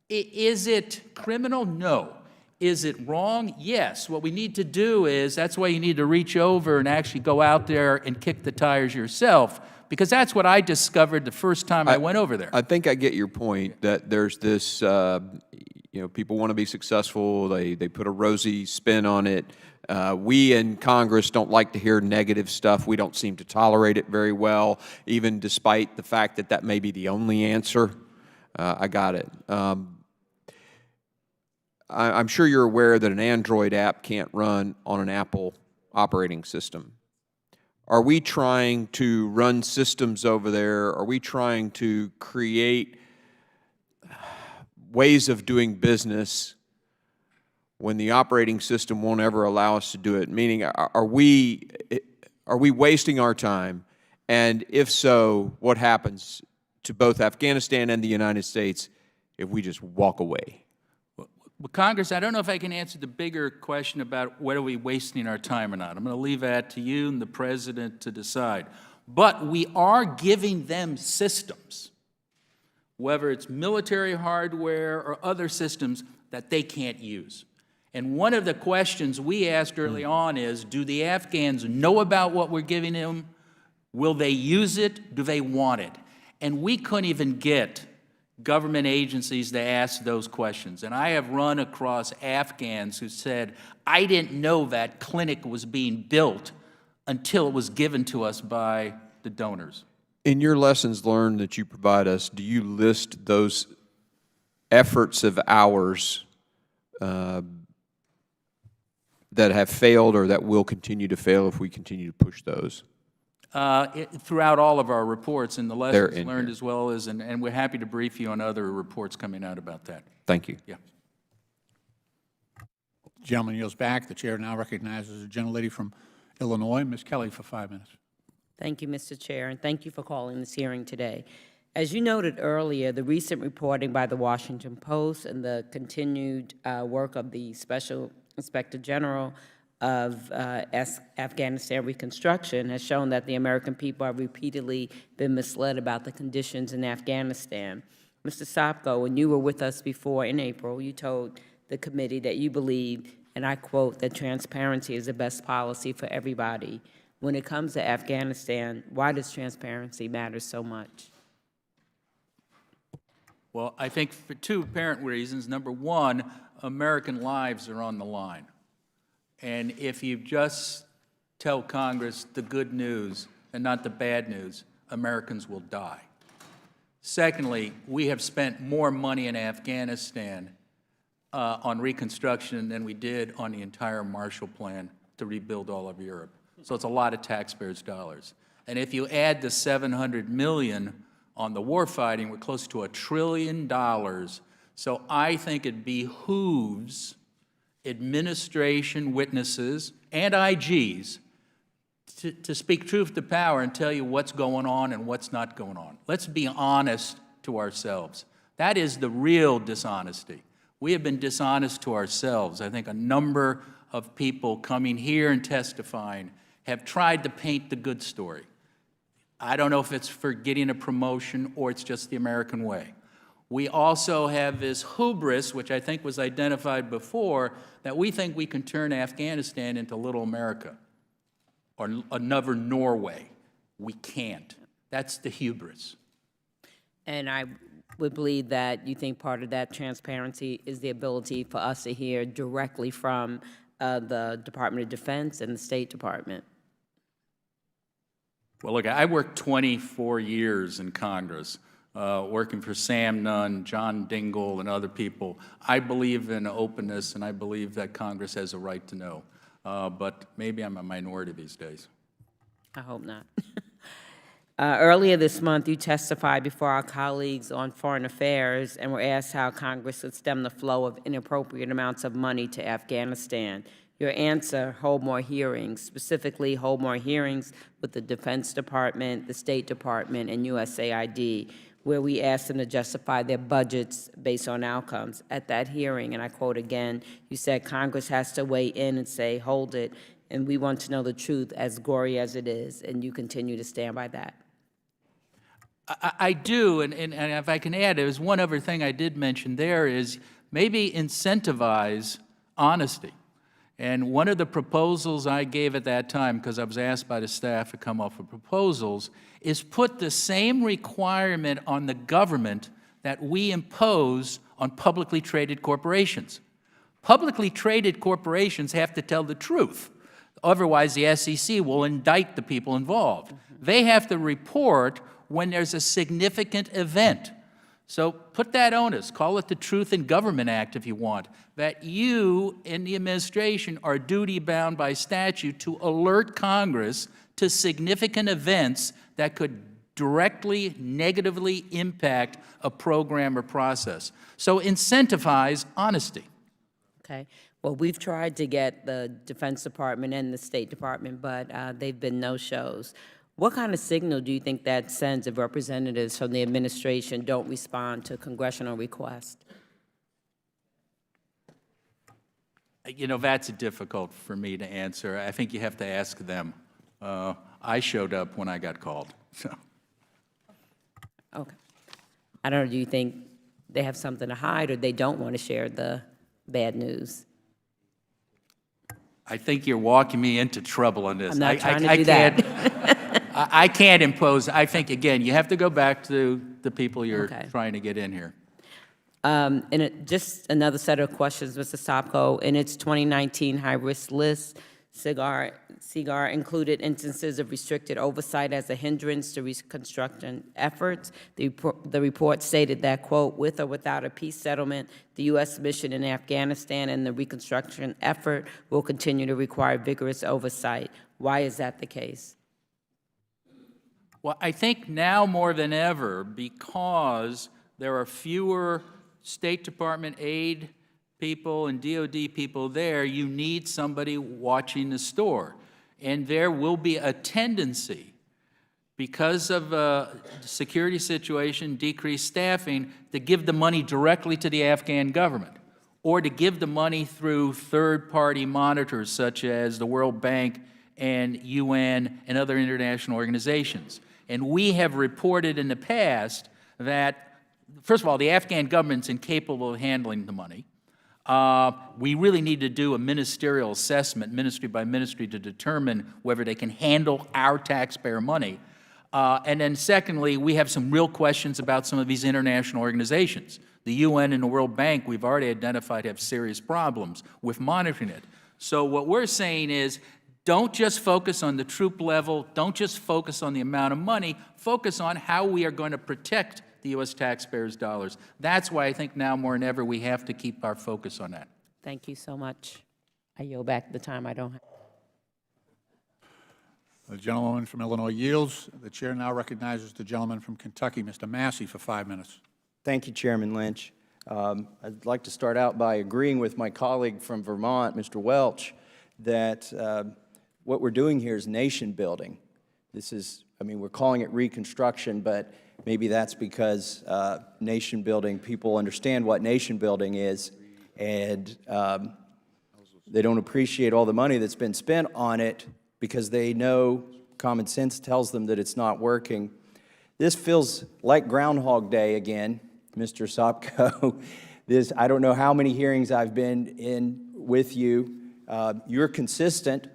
Is it criminal? No. Is it wrong? Yes. What we need to do is, that's why you need to reach over and actually go out there and kick the tires yourself, because that's what I discovered the first time I went over there. I think I get your point, that there's this, people want to be successful, they put a rosy spin on it. We in Congress don't like to hear negative stuff. We don't seem to tolerate it very well, even despite the fact that that may be the only answer. I got it. I'm sure you're aware that an Android app can't run on an Apple operating system. Are we trying to run systems over there? Are we trying to create ways of doing business when the operating system won't ever allow us to do it? Meaning, are we wasting our time? And if so, what happens to both Afghanistan and the United States if we just walk away? Well, Congress, I don't know if I can answer the bigger question about whether we're wasting our time or not. I'm going to leave that to you and the President to decide. But we are giving them systems, whether it's military hardware or other systems, that they can't use. And one of the questions we asked early on is, do the Afghans know about what we're giving them? Will they use it? Do they want it? And we couldn't even get government agencies to ask those questions. And I have run across Afghans who said, I didn't know that clinic was being built until it was given to us by the donors. In your lessons learned that you provide us, do you list those efforts of ours that have failed or that will continue to fail if we continue to push those? Throughout all of our reports and the lessons learned here. as well as, and we're happy to brief you on other reports coming out about that. Thank you. Yeah. Gentleman yields back. The chair now recognizes the gentlelady from Illinois, Ms. Kelly, for 5 minutes. Thank you, Mr. Chair, and thank you for calling this hearing today. As you noted earlier, the recent reporting by the Washington Post and the continued work of the Special Inspector General of Afghanistan Reconstruction has shown that the American people have repeatedly been misled about the conditions in Afghanistan. Mr. Sopko, when you were with us before in April, you told the committee that you believe, and I quote, that transparency is the best policy for everybody. When it comes to Afghanistan, why does transparency matter so much? Well, I think for two apparent reasons. Number one, American lives are on the line. And if you just tell Congress the good news and not the bad news, Americans will die. Secondly, we have spent more money in Afghanistan on reconstruction than we did on the entire Marshall Plan to rebuild all of Europe. So it's a lot of taxpayers' dollars. And if you add the $700 million on the war fighting, we're close to $1 trillion. So I think it behooves administration witnesses and IGs to speak truth to power and tell you what's going on and what's not going on. Let's be honest to ourselves. That is the real dishonesty. We have been dishonest to ourselves. I think a number of people coming here and testifying have tried to paint the good story. I don't know if it's for getting a promotion or it's just the American way. We also have this hubris, which I think was identified before, that we think we can turn Afghanistan into Little America or another Norway. We can't. That's the hubris. And I would believe that you think part of that transparency is the ability for us to hear directly from the Department of Defense and the State Department. Well, look, I worked 24 years in Congress, working for Sam Nunn, John Dingell, and other people. I believe in openness, and I believe that Congress has a right to know. But maybe I'm a minority these days. I hope not. Earlier this month, you testified before our colleagues on Foreign Affairs and were asked how Congress would stem the flow of inappropriate amounts of money to Afghanistan. Your answer, hold more hearings, specifically hold more hearings with the Defense Department, the State Department, and USAID, where we asked them to justify their budgets based on outcomes. At that hearing, and I quote again, you said Congress has to weigh in and say, hold it, and we want to know the truth, as gory as it is, and you continue to stand by that. I do, and if I can add, there's one other thing I did mention there is maybe incentivize honesty. And one of the proposals I gave at that time, because I was asked by the staff to come up with proposals, is put the same requirement on the government that we impose on publicly traded corporations. Publicly traded corporations have to tell the truth. Otherwise, the SEC will indict the people involved. They have to report when there's a significant event. So put that onus, call it the Truth in Government Act if you want, that you in the administration are duty-bound by statute to alert Congress to significant events that could directly, negatively impact a program or process. So incentivize honesty. Okay. Well, we've tried to get the Defense Department and the State Department, but they've been no-shows. What kind of signal do you think that sends if representatives from the administration don't respond to congressional requests? You know, that's difficult for me to answer. I think you have to ask them. I showed up when I got called, so. Okay. I don't know, do you think they have something to hide or they don't want to share the bad news? I think you're walking me into trouble on this. I'm not trying to do that. I can't impose. I think, again, you have to go back to the people you're Okay. trying to get in here. Just another set of questions, Mr. Sopko. In its 2019 high-risk list, CIGAR included instances of restricted oversight as a hindrance to reconstruction efforts. The report stated that, quote, with or without a peace settlement, the U.S. mission in Afghanistan and the reconstruction effort will continue to require vigorous oversight. Why is that the case? Well, I think now more than ever, because there are fewer State Department aid people and DOD people there, you need somebody watching the store. And there will be a tendency, because of the security situation, decreased staffing, to give the money directly to the Afghan government, or to give the money through third-party monitors such as the World Bank and UN and other international organizations. And we have reported in the past that, first of all, the Afghan government's incapable of handling the money. We really need to do a ministerial assessment, ministry by ministry, to determine whether they can handle our taxpayer money. And then secondly, we have some real questions about some of these international organizations. The UN and the World Bank, we've already identified, have serious problems with monitoring it. So what we're saying is, don't just focus on the troop level, don't just focus on the amount of money, focus on how we are going to protect the U.S. taxpayers' dollars. That's why I think now more than ever we have to keep our focus on that. Thank you so much. I yield back the time I don't have. The gentleman from Illinois yields. The chair now recognizes the gentleman from Kentucky, Mr. Massey, for 5 minutes. Thank you, Chairman Lynch. I'd like to start out by agreeing with my colleague from Vermont, Mr. Welch, that what we're doing here is nation building. This is, I mean, we're calling it Reconstruction, but maybe that's because nation building, people understand what nation building is, and they don't appreciate all the money that's been spent on it because they know common sense tells them that it's not working. This feels like Groundhog Day again, Mr. Sopko. I don't know how many hearings I've been in with you. You're consistent.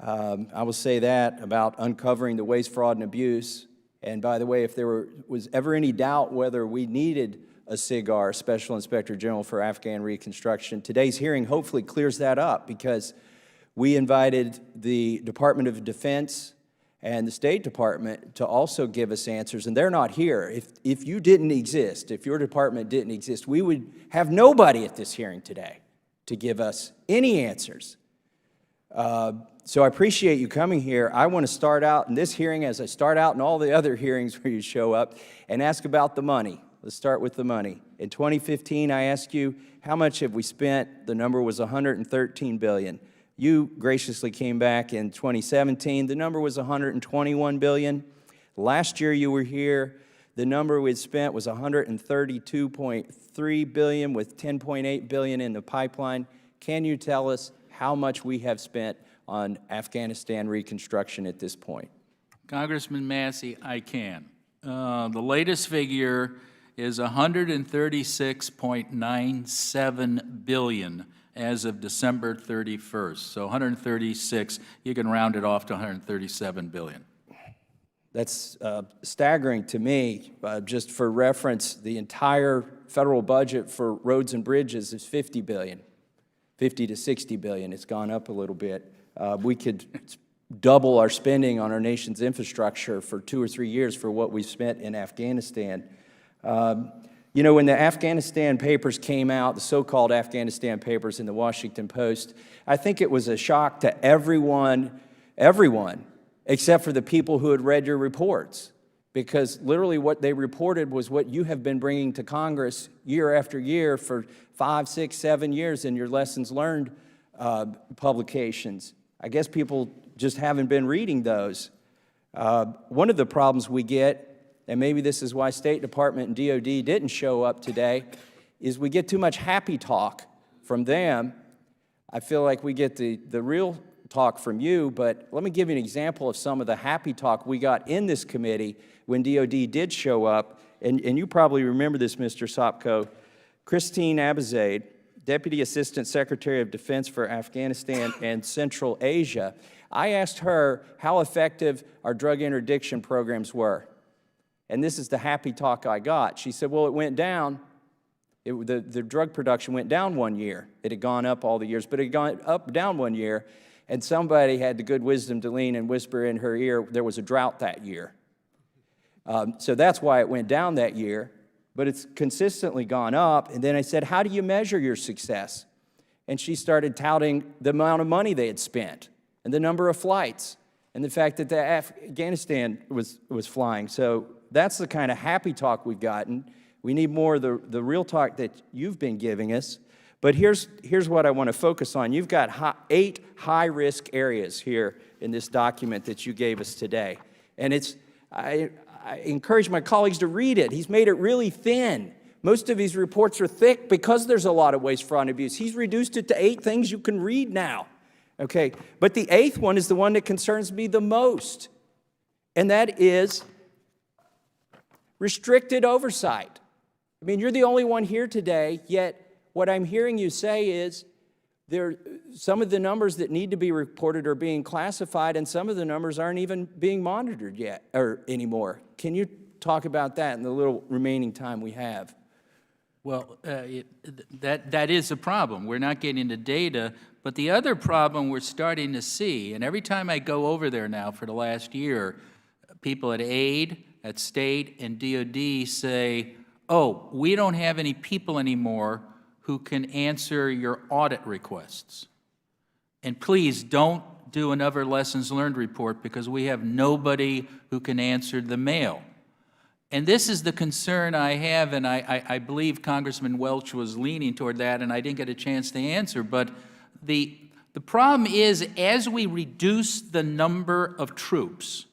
I will say that about uncovering the waste, fraud, and abuse. And by the way, if there was ever any doubt whether we needed a SIGAR, Special Inspector General for Afghan Reconstruction, today's hearing hopefully clears that up, because we invited the Department of Defense and the State Department to also give us answers, and they're not here. If you didn't exist, if your department didn't exist, we would have nobody at this hearing today to give us any answers. So I appreciate you coming here. I want to start out in this hearing, as I start out in all the other hearings where you show up, and ask about the money. Let's start with the money. In 2015, I asked you, how much have we spent? The number was $113 billion. You graciously came back in 2017. The number was $121 billion. Last year you were here. The number we had spent was $132.3 billion, with $10.8 billion in the pipeline. Can you tell us how much we have spent on Afghanistan reconstruction at this point? Congressman Massey, I can. The latest figure is $136.97 billion, as of December 31st. So 136, you can round it off to 137 billion. That's staggering to me. Just for reference, the entire federal budget for roads and bridges is $50 billion, 50 to 60 billion. It's gone up a little bit. We could double our spending on our nation's infrastructure for 2 or 3 years for what we've spent in Afghanistan. You know, when the Afghanistan Papers came out, the so-called Afghanistan Papers in the Washington Post, I think it was a shock to everyone, except for the people who had read your reports, because literally what they reported was what you have been bringing to Congress year after year for 5, 6, 7 years in your lessons learned publications. I guess people just haven't been reading those. One of the problems we get, and maybe this is why State Department and DOD didn't show up today, is we get too much happy talk from them. I feel like we get the real talk from you, but let me give you an example of some of the happy talk we got in this committee when DOD did show up, and you probably remember this, Mr. Sopko. Christine Abizaid, Deputy Assistant Secretary of Defense for Afghanistan and Central Asia, I asked her how effective our drug interdiction programs were. And this is the happy talk I got. She said, well, it went down. The drug production went down 1 year. It had gone up all the years, but it had gone down 1 year. And somebody had the good wisdom to lean and whisper in her ear, there was a drought that year. So that's why it went down that year, but it's consistently gone up. And then I said, how do you measure your success? And she started touting the amount of money they had spent and the number of flights and the fact that the Afghanistan was flying. So that's the kind of happy talk we've gotten. We need more of the real talk that you've been giving us. But here's what I want to focus on. You've got 8 high-risk areas here in this document that you gave us today. And I encourage my colleagues to read it. He's made it really thin. Most of these reports are thick because there's a lot of waste, fraud, and abuse. He's reduced it to 8 things you can read now. Okay, but the 8th one is the one that concerns me the most, and that is restricted oversight. I mean, you're the only one here today, yet what I'm hearing you say is some of the numbers that need to be reported are being classified, and some of the numbers aren't even being monitored yet or anymore. Can you talk about that in the little remaining time we have? Well, that is a problem. We're not getting the data, but the other problem we're starting to see, and every time I go over there now for the last year, people at AID, at State, and DOD say, oh, we don't have any people anymore who can answer your audit requests. And please don't do another lessons learned report because we have nobody who can answer the mail. And this is the concern I have, and I believe Congressman Welch was leaning toward that, and I didn't get a chance to answer. But the problem is, as we reduce the number of troops,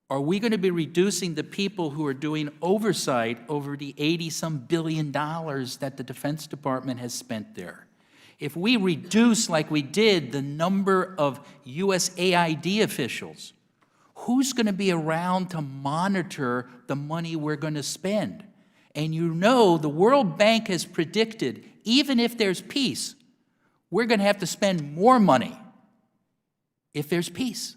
are we going to be reducing the people who are doing oversight over the 80-some billion dollars that the Defense Department has spent there? If we reduce, like we did, the number of USAID officials, who's going to be around to monitor the money we're going to spend? And you know, the World Bank has predicted, even if there's peace, we're going to have to spend more money if there's peace.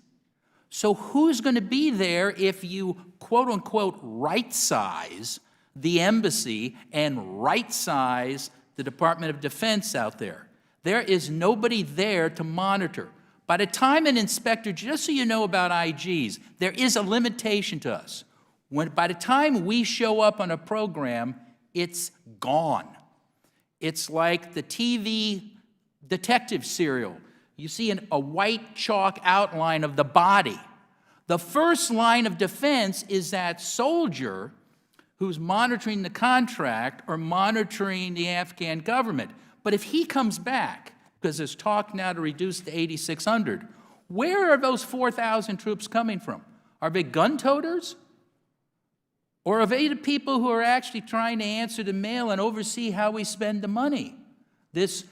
So who's going to be there if you, quote unquote, right-size the embassy and right-size the Department of Defense out there? There is nobody there to monitor. By the time an inspector, just so you know about IGs, there is a limitation to us. By the time we show up on a program, it's gone. It's like the TV detective serial. You see a white chalk outline of the body. The first line of defense is that soldier who's monitoring the contract or monitoring the Afghan government. But if he comes back, because there's talk now to reduce to 8,600, where are those 4,000 troops coming from? Are they gun-toters? Or are they the people who are actually trying to answer the mail and oversee how we spend the money? This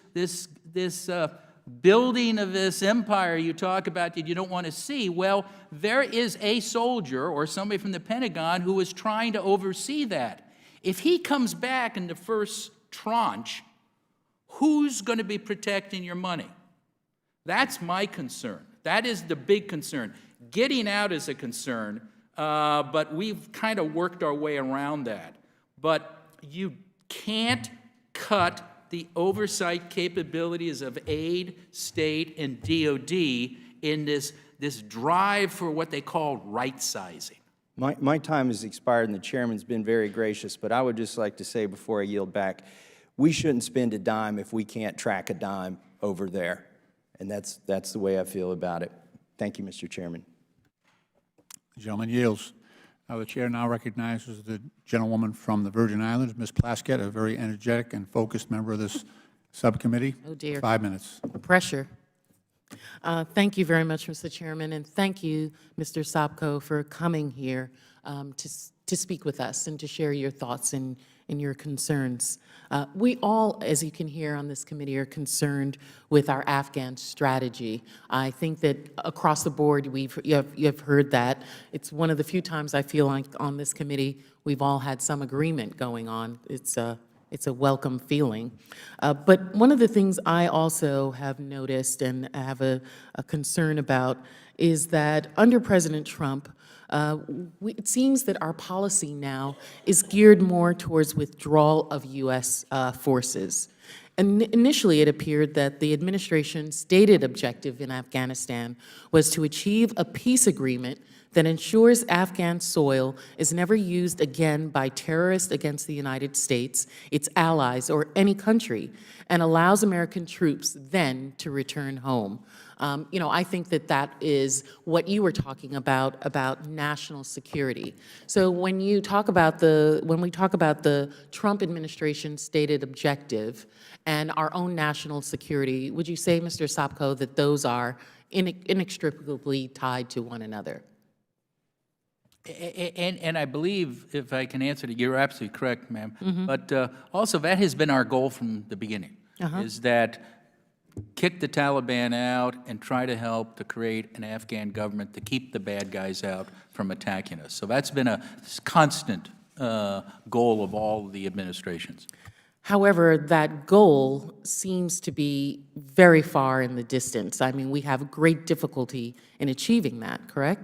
building of this empire you talk about that you don't want to see, well, there is a soldier or somebody from the Pentagon who is trying to oversee that. If he comes back in the first tranche, who's going to be protecting your money? That's my concern. That is the big concern. Getting out is a concern, but we've kind of worked our way around that. But you can't cut the oversight capabilities of aid, state, and DOD in this drive for what they call right-sizing. My time has expired, and the chairman's been very gracious, but I would just like to say before I yield back, we shouldn't spend a dime if we can't track a dime over there. And that's the way I feel about it. Thank you, Mr. Chairman. The gentleman yields. The chair now recognizes the gentlewoman from the Virgin Islands, Ms. Plaskett, a very energetic and focused member of this subcommittee. Oh, dear. 5 minutes. Pressure. Thank you very much, Mr. Chairman, and thank you, Mr. Sopko, for coming here to speak with us and to share your thoughts and your concerns. We all, as you can hear on this committee, are concerned with our Afghan strategy. I think that across the board, you have heard that. It's one of the few times I feel like on this committee we've all had some agreement going on. It's a welcome feeling. But one of the things I also have noticed and have a concern about is that under President Trump, it seems that our policy now is geared more towards withdrawal of U.S. forces. And initially, it appeared that the administration's stated objective in Afghanistan was to achieve a peace agreement that ensures Afghan soil is never used again by terrorists against the United States, its allies, or any country, and allows American troops then to return home. I think that is what you were talking about national security. So when we talk about the Trump administration's stated objective and our own national security, would you say, Mr. Sopko, that those are inextricably tied to one another? And I believe, if I can answer it, you're absolutely correct, ma'am. But also, that has been our goal from the beginning, is that kick the Taliban out and try to help to create an Afghan government to keep the bad guys out from attacking us. So that's been a constant goal of all the administrations. However, that goal seems to be very far in the distance. I mean, we have great difficulty in achieving that, correct?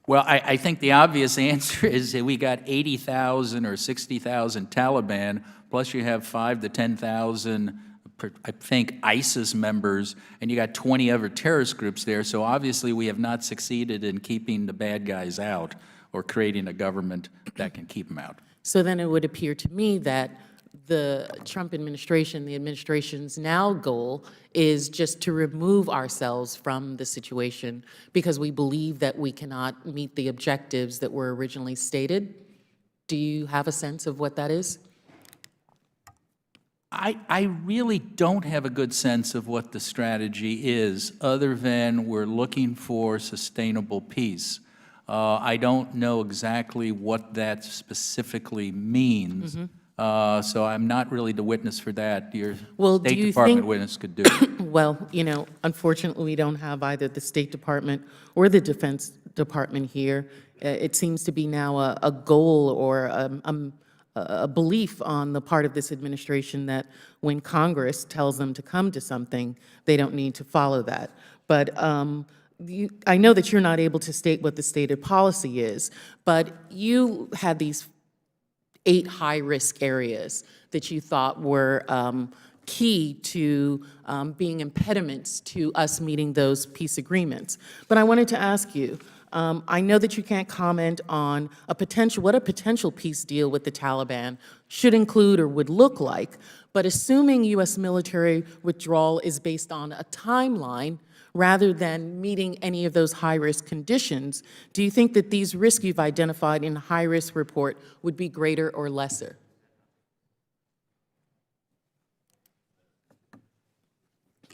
Well, I think the obvious answer is that we got 80,000 or 60,000 Taliban, plus you have 5,000 to 10,000, I think, ISIS members, and you got 20 other terrorist groups there. So obviously we have not succeeded in keeping the bad guys out or creating a government that can keep them out. So then it would appear to me that the Trump administration, the administration's now goal is just to remove ourselves from the situation because we believe that we cannot meet the objectives that were originally stated. Do you have a sense of what that is? I really don't have a good sense of what the strategy is, other than we're looking for sustainable peace. I don't know exactly what that specifically means. So I'm not really the witness for that. Your State Department witness could do it. Well, unfortunately, we don't have either the State Department or the Defense Department here. It seems to be now a goal or a belief on the part of this administration that when Congress tells them to come to something, they don't need to follow that. But I know that you're not able to state what the stated policy is, but you had these 8 high-risk areas that you thought were key to being impediments to us meeting those peace agreements. But I wanted to ask you, I know that you can't comment on what a potential peace deal with the Taliban should include or would look like, but assuming U.S. military withdrawal is based on a timeline rather than meeting any of those high-risk conditions, do you think that these risks you've identified in the high-risk report would be greater or lesser?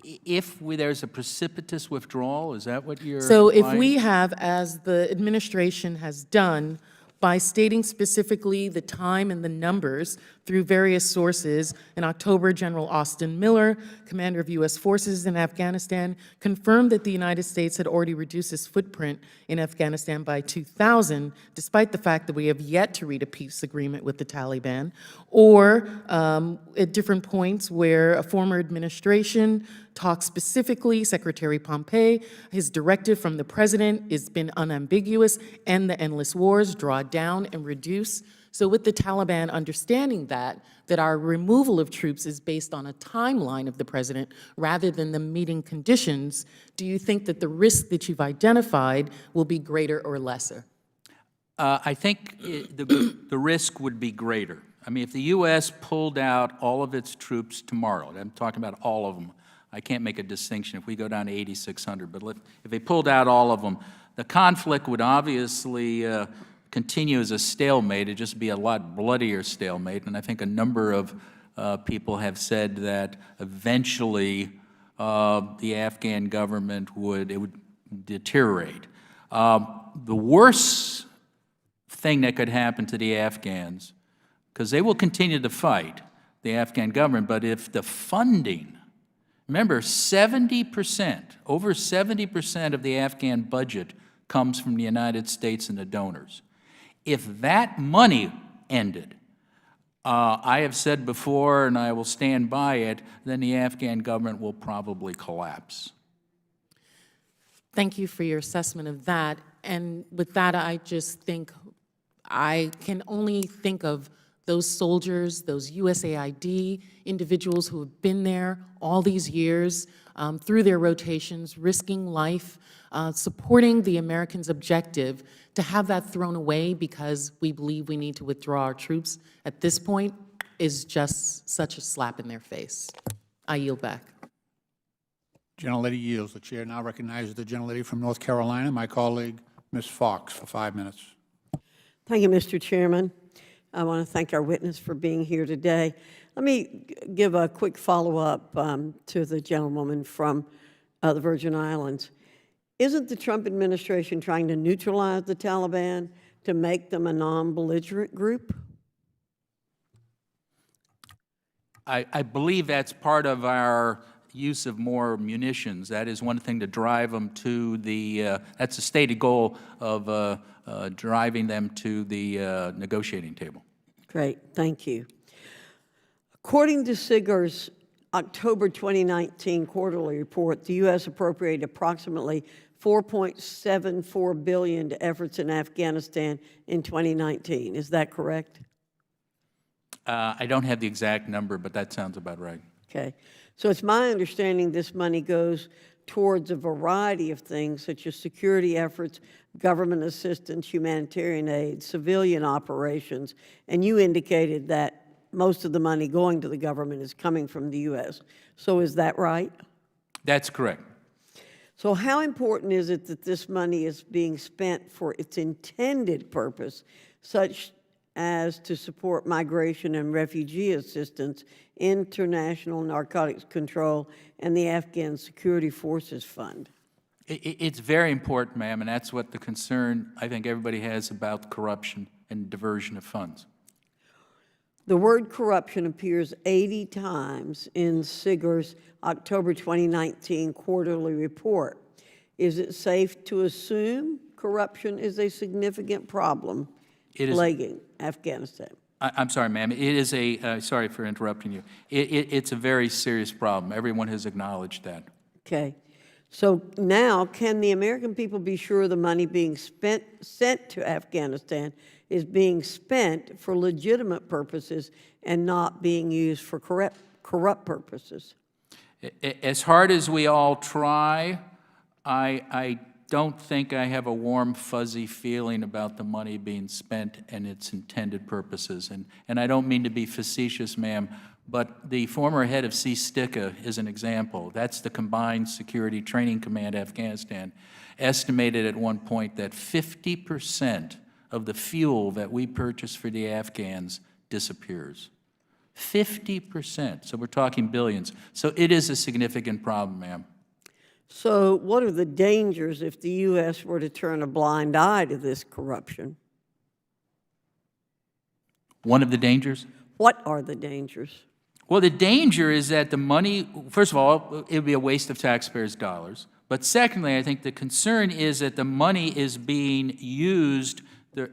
If there's a precipitous withdrawal, is that what you're So if implying? we have, as the administration has done, by stating specifically the time and the numbers through various sources. In October, General Austin Miller, commander of U.S. forces in Afghanistan, confirmed that the United States had already reduced its footprint in Afghanistan by 2,000, despite the fact that we have yet to reach a peace agreement with the Taliban, or at different points where a former administration talks specifically, Secretary Pompeo, his directive from the president has been unambiguous, end the endless wars, draw down and reduce. So with the Taliban understanding that our removal of troops is based on a timeline of the president rather than the meeting conditions, do you think that the risk that you've identified will be greater or lesser? I think the risk would be greater. I mean, if the U.S. pulled out all of its troops tomorrow, I'm talking about all of them, I can't make a distinction if we go down to 8,600, but if they pulled out all of them, the conflict would obviously continue as a stalemate. It'd just be a lot bloodier stalemate, and I think a number of people have said that eventually the Afghan government would deteriorate. The worst thing that could happen to the Afghans, because they will continue to fight, the Afghan government, but if the funding, remember 70%, over 70% of the Afghan budget comes from the United States and the donors. If that money ended, I have said before, and I will stand by it, then the Afghan government will probably collapse. Thank you for your assessment of that. And with that, I just think I can only think of those soldiers, those USAID individuals who have been there all these years through their rotations, risking life, supporting the Americans' objective. To have that thrown away because we believe we need to withdraw our troops at this point is just such a slap in their face. I yield back. Gentlelady yields. The chair now recognizes the gentlelady from North Carolina, my colleague, Ms. Fox, for 5 minutes. Thank you, Mr. Chairman. I want to thank our witness for being here today. Let me give a quick follow-up to the gentlewoman from the Virgin Islands. Isn't the Trump administration trying to neutralize the Taliban to make them a non-belligerent group? I believe that's part of our use of more munitions. That is one thing to drive them to the, that's a stated goal of driving them to the negotiating table. Great, thank you. According to SIGAR's October 2019 quarterly report, the U.S. appropriated approximately $4.74 billion to efforts in Afghanistan in 2019. Is that correct? I don't have the exact number, but that sounds about right. Okay. So it's my understanding this money goes towards a variety of things, such as security efforts, government assistance, humanitarian aid, civilian operations, and you indicated that most of the money going to the government is coming from the U.S. So is that right? That's correct. So how important is it that this money is being spent for its intended purpose, such as to support migration and refugee assistance, international narcotics control, and the Afghan Security Forces Fund? It's very important, ma'am, and that's what the concern I think everybody has about corruption and diversion of funds. The word corruption appears 80 times in SIGAR's October 2019 quarterly report. Is it safe to assume corruption is a significant problem plaguing Afghanistan? I'm sorry, ma'am. It is a, sorry for interrupting you. It's a very serious problem. Everyone has acknowledged that. Okay. So now, can the American people be sure the money being sent to Afghanistan is being spent for legitimate purposes and not being used for corrupt purposes? As hard as we all try, I don't think I have a warm, fuzzy feeling about the money being spent and its intended purposes. And I don't mean to be facetious, ma'am, but the former head of CSTICA is an example. That's the Combined Security Training Command Afghanistan, estimated at one point that 50% of the fuel that we purchase for the Afghans disappears. 50%. So we're talking billions. So it is a significant problem, ma'am. So what are the dangers if the U.S. were to turn a blind eye to this corruption? One of the dangers? What are the dangers? Well, the danger is that the money, first of all, it would be a waste of taxpayers' dollars. But secondly, I think the concern is that the money is being used,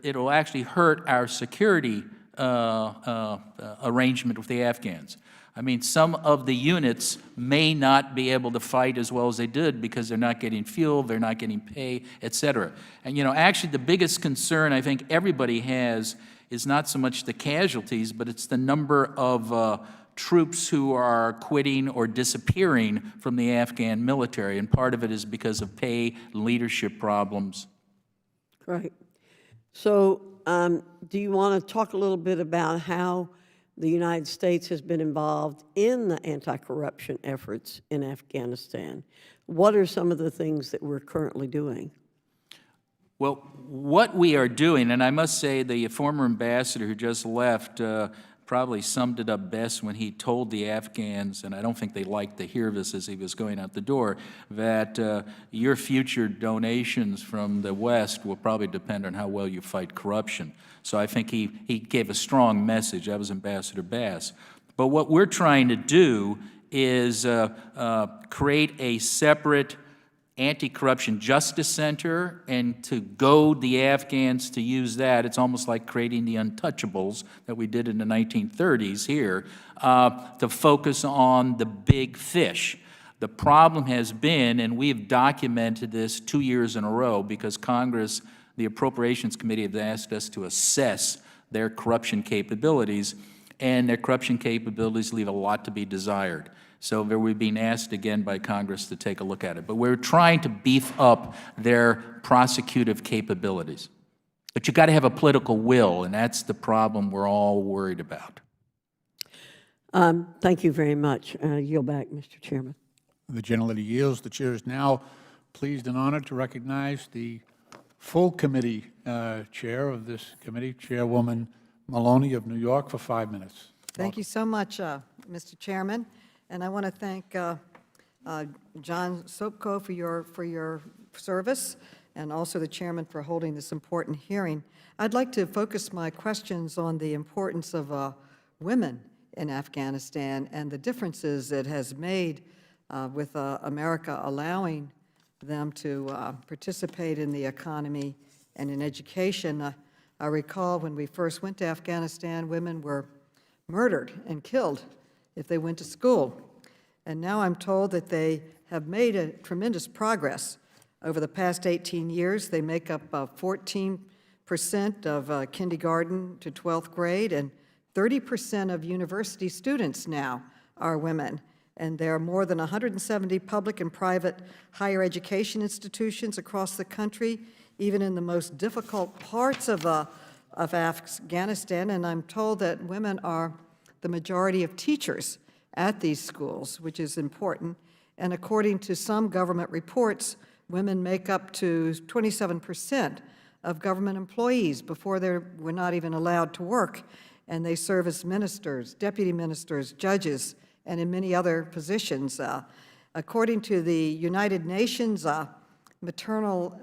it'll actually hurt our security arrangement with the Afghans. I mean, some of the units may not be able to fight as well as they did because they're not getting fuel, they're not getting pay, et cetera. And, you know, actually the biggest concern I think everybody has is not so much the casualties, but it's the number of troops who are quitting or disappearing from the Afghan military, and part of it is because of pay, leadership problems. Right. So do you want to talk a little bit about how the United States has been involved in the anti-corruption efforts in Afghanistan? What are some of the things that we're currently doing? Well, what we are doing, and I must say the former ambassador who just left probably summed it up best when he told the Afghans, and I don't think they liked to hear this as he was going out the door, that your future donations from the West will probably depend on how well you fight corruption. So I think he gave a strong message. That was Ambassador Bass. But what we're trying to do is create a separate anti-corruption justice center and to goad the Afghans to use that. It's almost like creating the untouchables that we did in the 1930s here to focus on the big fish. The problem has been, and we've documented this 2 years in a row because Congress, the Appropriations Committee, have asked us to assess their corruption capabilities, and their corruption capabilities leave a lot to be desired. So we're being asked again by Congress to take a look at it. But we're trying to beef up their prosecutive capabilities. But you've got to have a political will, and that's the problem we're all worried about. Thank you very much. Yield back, Mr. Chairman. The gentlelady yields. The chair is now pleased and honored to recognize the full committee chair of this committee, Chairwoman Maloney of New York, for 5 minutes. Thank you so much, Mr. Chairman. And I want to thank John Sopko for your service, and also the chairman for holding this important hearing. I'd like to focus my questions on the importance of women in Afghanistan and the differences it has made with America allowing them to participate in the economy and in education. I recall when we first went to Afghanistan, women were murdered and killed if they went to school. And now I'm told that they have made a tremendous progress. Over the past 18 years, they make up 14% of kindergarten to 12th grade, and 30% of university students now are women. And there are more than 170 public and private higher education institutions across the country, even in the most difficult parts of Afghanistan. And I'm told that women are the majority of teachers at these schools, which is important. And according to some government reports, women make up to 27% of government employees before they were not even allowed to work. And they serve as ministers, deputy ministers, judges, and in many other positions. According to the United Nations maternal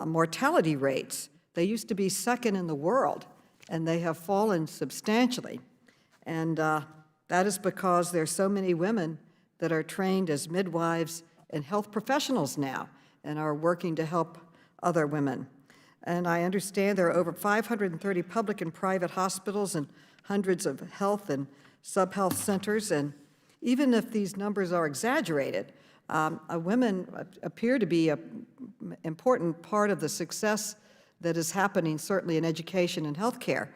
mortality rates, they used to be second in the world, and they have fallen substantially. And that is because there are so many women that are trained as midwives and health professionals now and are working to help other women. And I understand there are over 530 public and private hospitals and hundreds of health and sub-health centers. And even if these numbers are exaggerated, women appear to be an important part of the success that is happening, certainly in education and healthcare.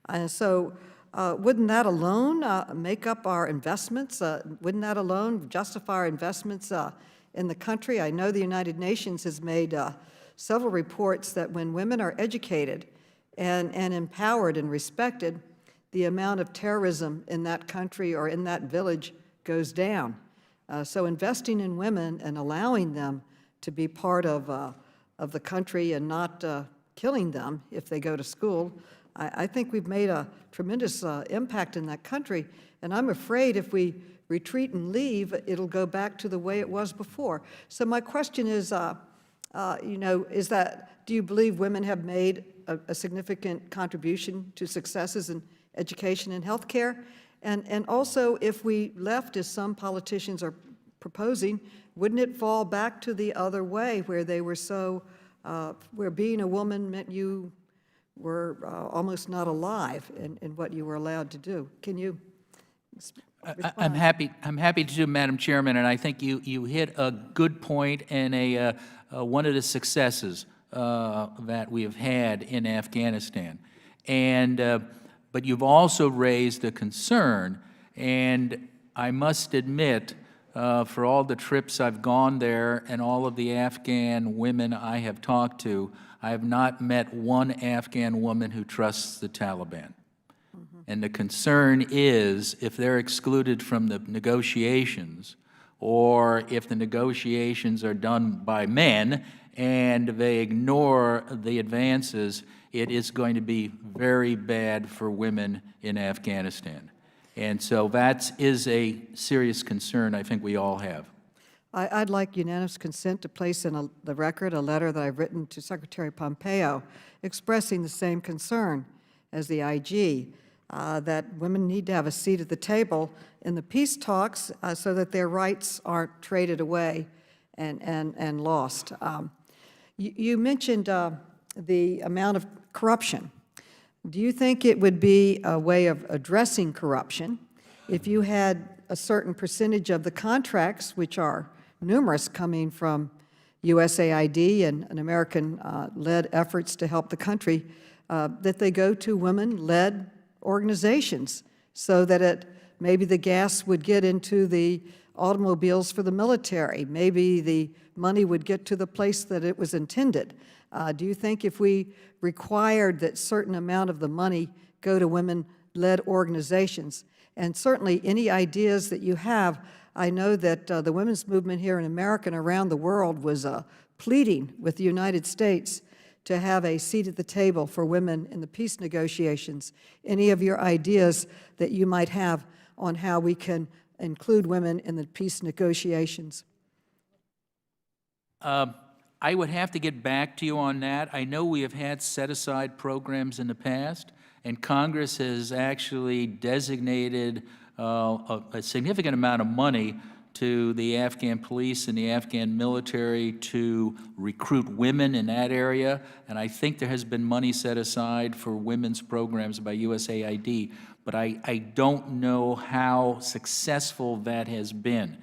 And so wouldn't that alone make up our investments? Wouldn't that alone justify our investments in the country? I know the United Nations has made several reports that when women are educated and empowered and respected, the amount of terrorism in that country or in that village goes down. So investing in women and allowing them to be part of the country and not killing them if they go to school, I think we've made a tremendous impact in that country. And I'm afraid if we retreat and leave, it'll go back to the way it was before. So my question is, do you believe women have made a significant contribution to successes in education, and health care? And also, if we left, as some politicians are proposing, wouldn't it fall back to the other way, where they were so, where being a woman meant you were almost not alive in what you were allowed to do? Can you I'm happy to do, Madam Chairman, and I think you hit a good point and one of the successes that we have had in Afghanistan. And but you've also raised a concern, and I must admit, for all the trips I've gone there and all of the Afghan women I have talked to, I have not met one Afghan woman who trusts the Taliban. And the concern is, if they're excluded from the negotiations, or if the negotiations are done by men and they ignore the advances, it is going to be very bad for women in Afghanistan. And so that is a serious concern I think we all have. I'd like unanimous consent to place in the record a letter that I've written to Secretary Pompeo expressing the same concern as the IG, that women need to have a seat at the table in the peace talks so that their rights aren't traded away and lost. You mentioned the amount of corruption. Do you think it would be a way of addressing corruption if you had a certain percentage of the contracts, which are numerous, coming from USAID and American-led efforts to help the country, that they go to women-led organizations, so that maybe the gas would get into the automobiles for the military, maybe the money would get to the place that it was intended? Do you think if we required that certain amount of the money go to women-led organizations? And certainly any ideas that you have, I know that the women's movement here in America and around the world was pleading with the United States to have a seat at the table for women in the peace negotiations. Any of your ideas that you might have on how we can include women in the peace negotiations? I would have to get back to you on that. I know we have had set-aside programs in the past, and Congress has actually designated a significant amount of money to the Afghan police and the Afghan military to recruit women in that area, and I think there has been money set aside for women's programs by USAID, but I don't know how successful that has been.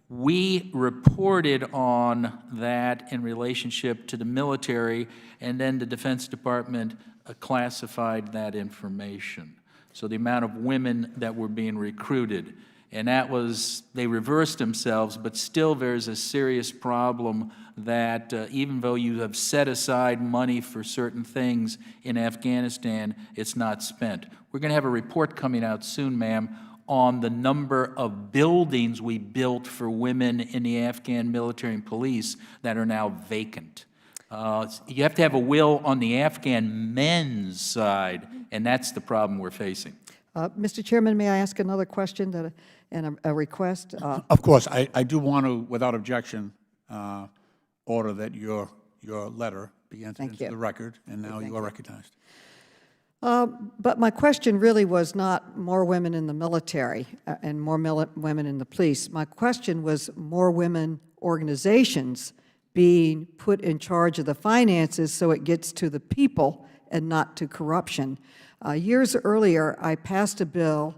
We reported on that in relationship to the military, and then the Defense Department classified that information. So the amount of women that were being recruited. And that was, they reversed themselves, but still there's a serious problem that even though you have set aside money for certain things in Afghanistan, it's not spent. We're going to have a report coming out soon, ma'am, on the number of buildings we built for women in the Afghan military and police that are now vacant. You have to have a will on the Afghan men's side, and that's the problem we're facing. Mr. Chairman, may I ask another question and a request? Of course, I do want to, without objection, order that your letter be entered into the record, and now you are recognized. But my question really was not more women in the military and more women in the police. My question was more women organizations being put in charge of the finances so it gets to the people and not to corruption. Years earlier, I passed a bill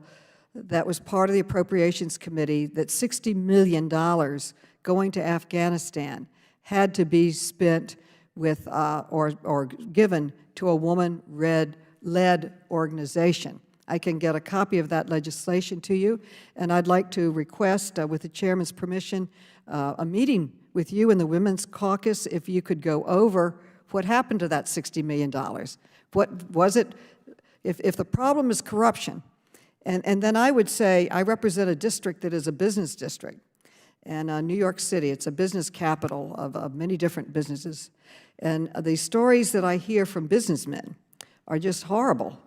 that was part of the Appropriations Committee that $60 million going to Afghanistan had to be spent with or given to a woman-led organization. I can get a copy of that legislation to you, and I'd like to request, with the Chairman's permission, a meeting with you and the Women's Caucus, if you could go over what happened to that $60 million. What was it? If the problem is corruption, and then I would say I represent a district that is a business district, and New York City, it's a business capital of many different businesses, and the stories that I hear from businessmen are just horrible.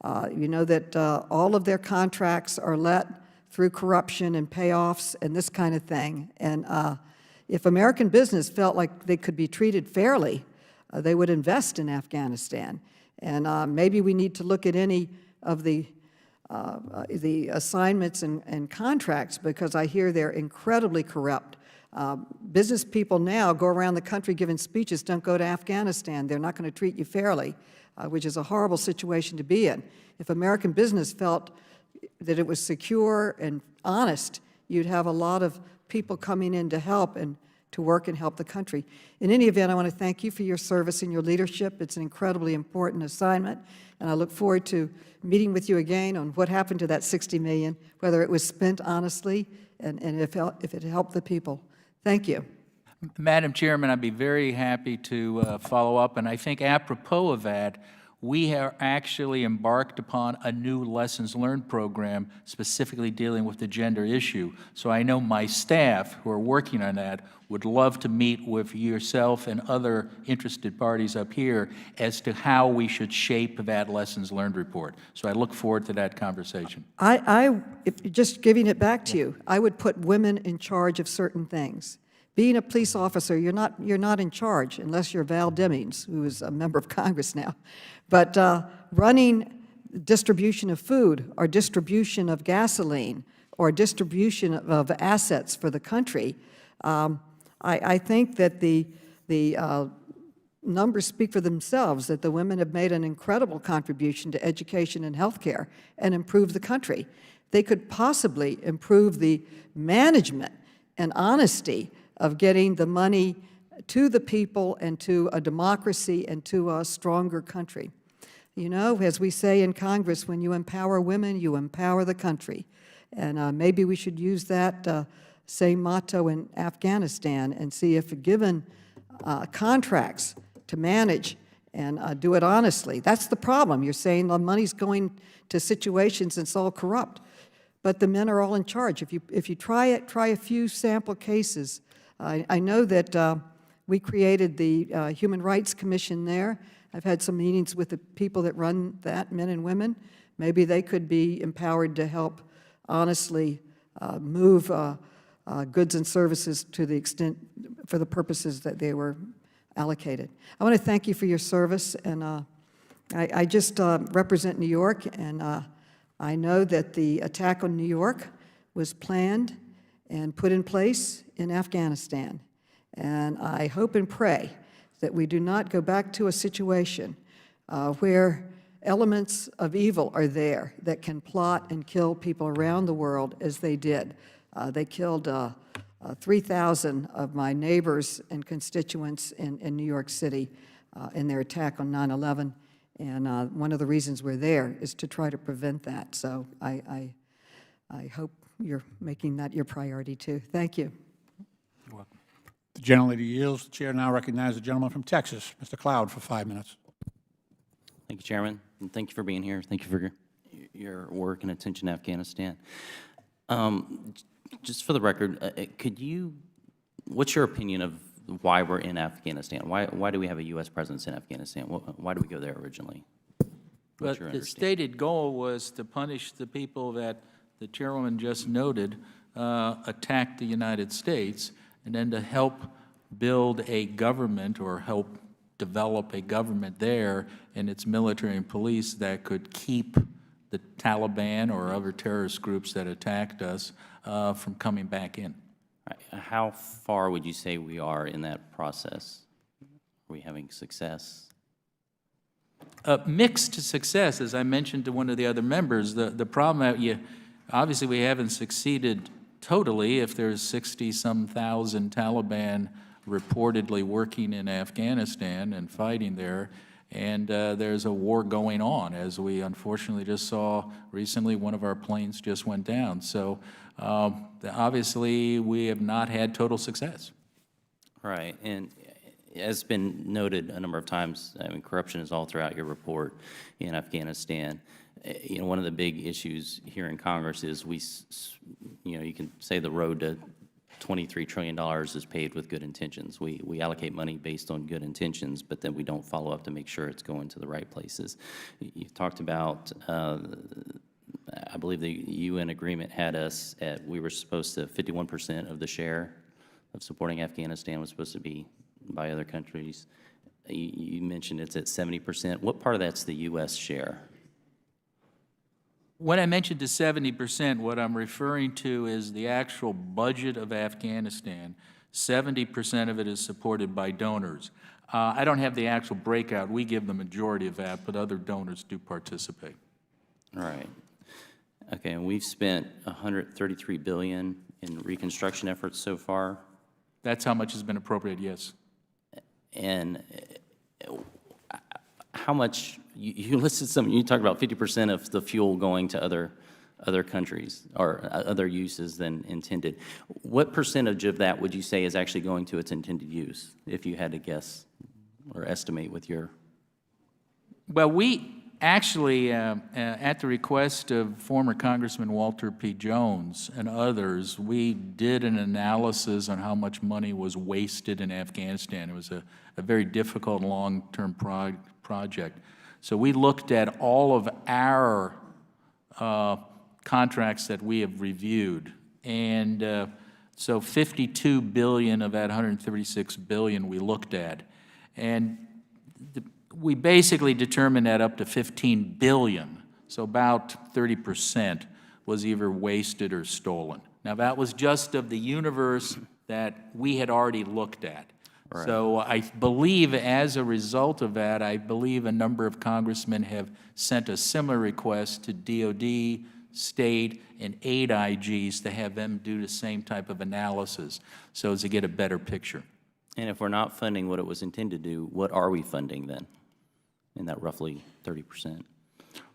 You know that all of their contracts are let through corruption and payoffs and this kind of thing, and if American business felt like they could be treated fairly, they would invest in Afghanistan. And maybe we need to look at any of the the assignments and contracts, because I hear they're incredibly corrupt. Business people now go around the country giving speeches, don't go to Afghanistan. They're not going to treat you fairly, which is a horrible situation to be in. If American business felt that it was secure and honest, you'd have a lot of people coming in to help and to work and help the country. In any event, I want to thank you for your service and your leadership. It's an incredibly important assignment, and I look forward to meeting with you again on what happened to that $60 million, whether it was spent honestly and if it helped the people. Thank you. Madam Chairman, I'd be very happy to follow up, and I think apropos of that, we are actually embarked upon a new lessons learned program specifically dealing with the gender issue. So I know my staff who are working on that would love to meet with yourself and other interested parties up here as to how we should shape that lessons learned report. So I look forward to that conversation. Just giving it back to you, I would put women in charge of certain things. Being a police officer, you're not in charge unless you're Val Demings, who is a member of Congress now. But running distribution of food or distribution of gasoline or distribution of assets for the country, I think that the numbers speak for themselves, that the women have made an incredible contribution to education and health care and improved the country. They could possibly improve the management and honesty of getting the money to the people and to a democracy and to a stronger country. You know, as we say in Congress, when you empower women, you empower the country. And maybe we should use that same motto in Afghanistan and see if given contracts to manage and do it honestly. That's the problem. You're saying the money's going to situations and it's all corrupt. But the men are all in charge. If you try a few sample cases. I know that we created the Human Rights Commission there. I've had some meetings with the people that run that, men and women. Maybe they could be empowered to help honestly move goods and services to the extent, for the purposes that they were allocated. I want to thank you for your service, and I just represent New York, and I know that the attack on New York was planned and put in place in Afghanistan. And I hope and pray that we do not go back to a situation where elements of evil are there that can plot and kill people around the world as they did. They killed 3,000 of my neighbors and constituents in New York City in their attack on 9/11. And one of the reasons we're there is to try to prevent that. So I hope you're making that your priority too. Thank you. You're welcome. The gentlelady yields. The chair now recognizes the gentleman from Texas, Mr. Cloud, for 5 minutes. Thank you, Chairman, and thank you for being here. Thank you for your work and attention to Afghanistan. Just for the record, what's your opinion of why we're in Afghanistan? Why do we have a U.S. presence in Afghanistan? Why did we go there originally? But the stated goal was to punish the people that the chairwoman just noted attacked the United States, and then to help build a government or help develop a government there and its military and police that could keep the Taliban or other terrorist groups that attacked us from coming back in. How far would you say we are in that process? Are we having success? Mixed success, as I mentioned to one of the other members. The problem that obviously we haven't succeeded totally if there's 60-some thousand Taliban reportedly working in Afghanistan and fighting there, and there's a war going on, as we unfortunately just saw recently. One of our planes just went down. So obviously we have not had total success. Right, and as been noted a number of times, I mean, corruption is all throughout your report in Afghanistan. You know, one of the big issues here in Congress is you can say the road to $23 trillion is paved with good intentions. We allocate money based on good intentions, but then we don't follow up to make sure it's going to the right places. You talked about, I believe the UN agreement had us at, we were supposed to, 51% of the share of supporting Afghanistan was supposed to be by other countries. You mentioned it's at 70%. What part of that's the U.S. share? When I mentioned to 70%, what I'm referring to is the actual budget of Afghanistan. 70% of it is supported by donors. I don't have the actual breakout. We give the majority of that, but other donors do participate. Right. Okay, and we've spent $133 billion in reconstruction efforts so far. That's how much has been appropriated, yes. And how much, you listed some, you talked about 50% of the fuel going to other countries or other uses than intended. What percentage of that would you say is actually going to its intended use, if you had to guess or estimate with your? Well, we actually, at the request of former Congressman Walter P. Jones and others, we did an analysis on how much money was wasted in Afghanistan. It was a very difficult long-term project. So we looked at all of our contracts that we have reviewed, and so 52 billion of that 136 billion we looked at, and we basically determined that up to 15 billion, so about 30% was either wasted or stolen. Now that was just of the universe that we had already looked at. Right. So I believe as a result of that, I believe a number of congressmen have sent a similar request to DOD, state, and aid IGs to have them do the same type of analysis so as to get a better picture. And if we're not funding what it was intended to do, what are we funding then in that roughly 30%?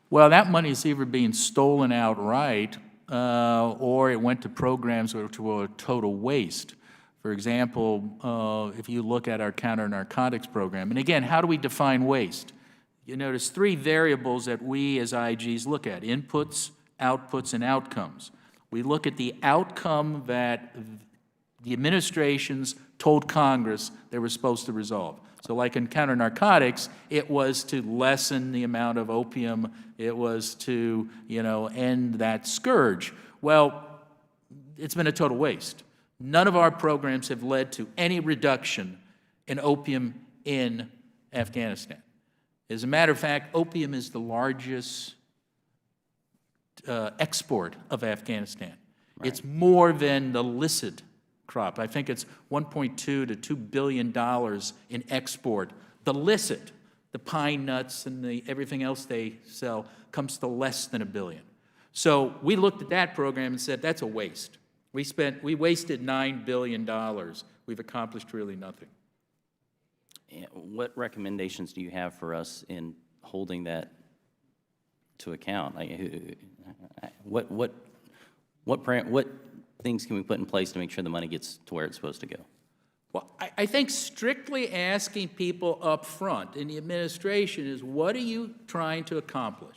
Well, that money is either being stolen outright or it went to programs which were a total waste. For example, if you look at our counter-narcotics program, and again, how do we define waste? You notice three variables that we as IGs look at: inputs, outputs, and outcomes. We look at the outcome that the administrations told Congress they were supposed to resolve. So like in counter-narcotics, it was to lessen the amount of opium. It was to, end that scourge. Well, it's been a total waste. None of our programs have led to any reduction in opium in Afghanistan. As a matter of fact, opium is the largest export of Afghanistan. Right. It's more than the illicit crop. I think it's $1.2 to $2 billion in export. The illicit, the pine nuts and everything else they sell, comes to less than $1 billion. So we looked at that program and said, that's a waste. We wasted $9 billion. We've accomplished really nothing. What recommendations do you have for us in holding that to account? What things can we put in place to make sure the money gets to where it's supposed to go? Well, I think strictly asking people up front in the administration is, what are you trying to accomplish?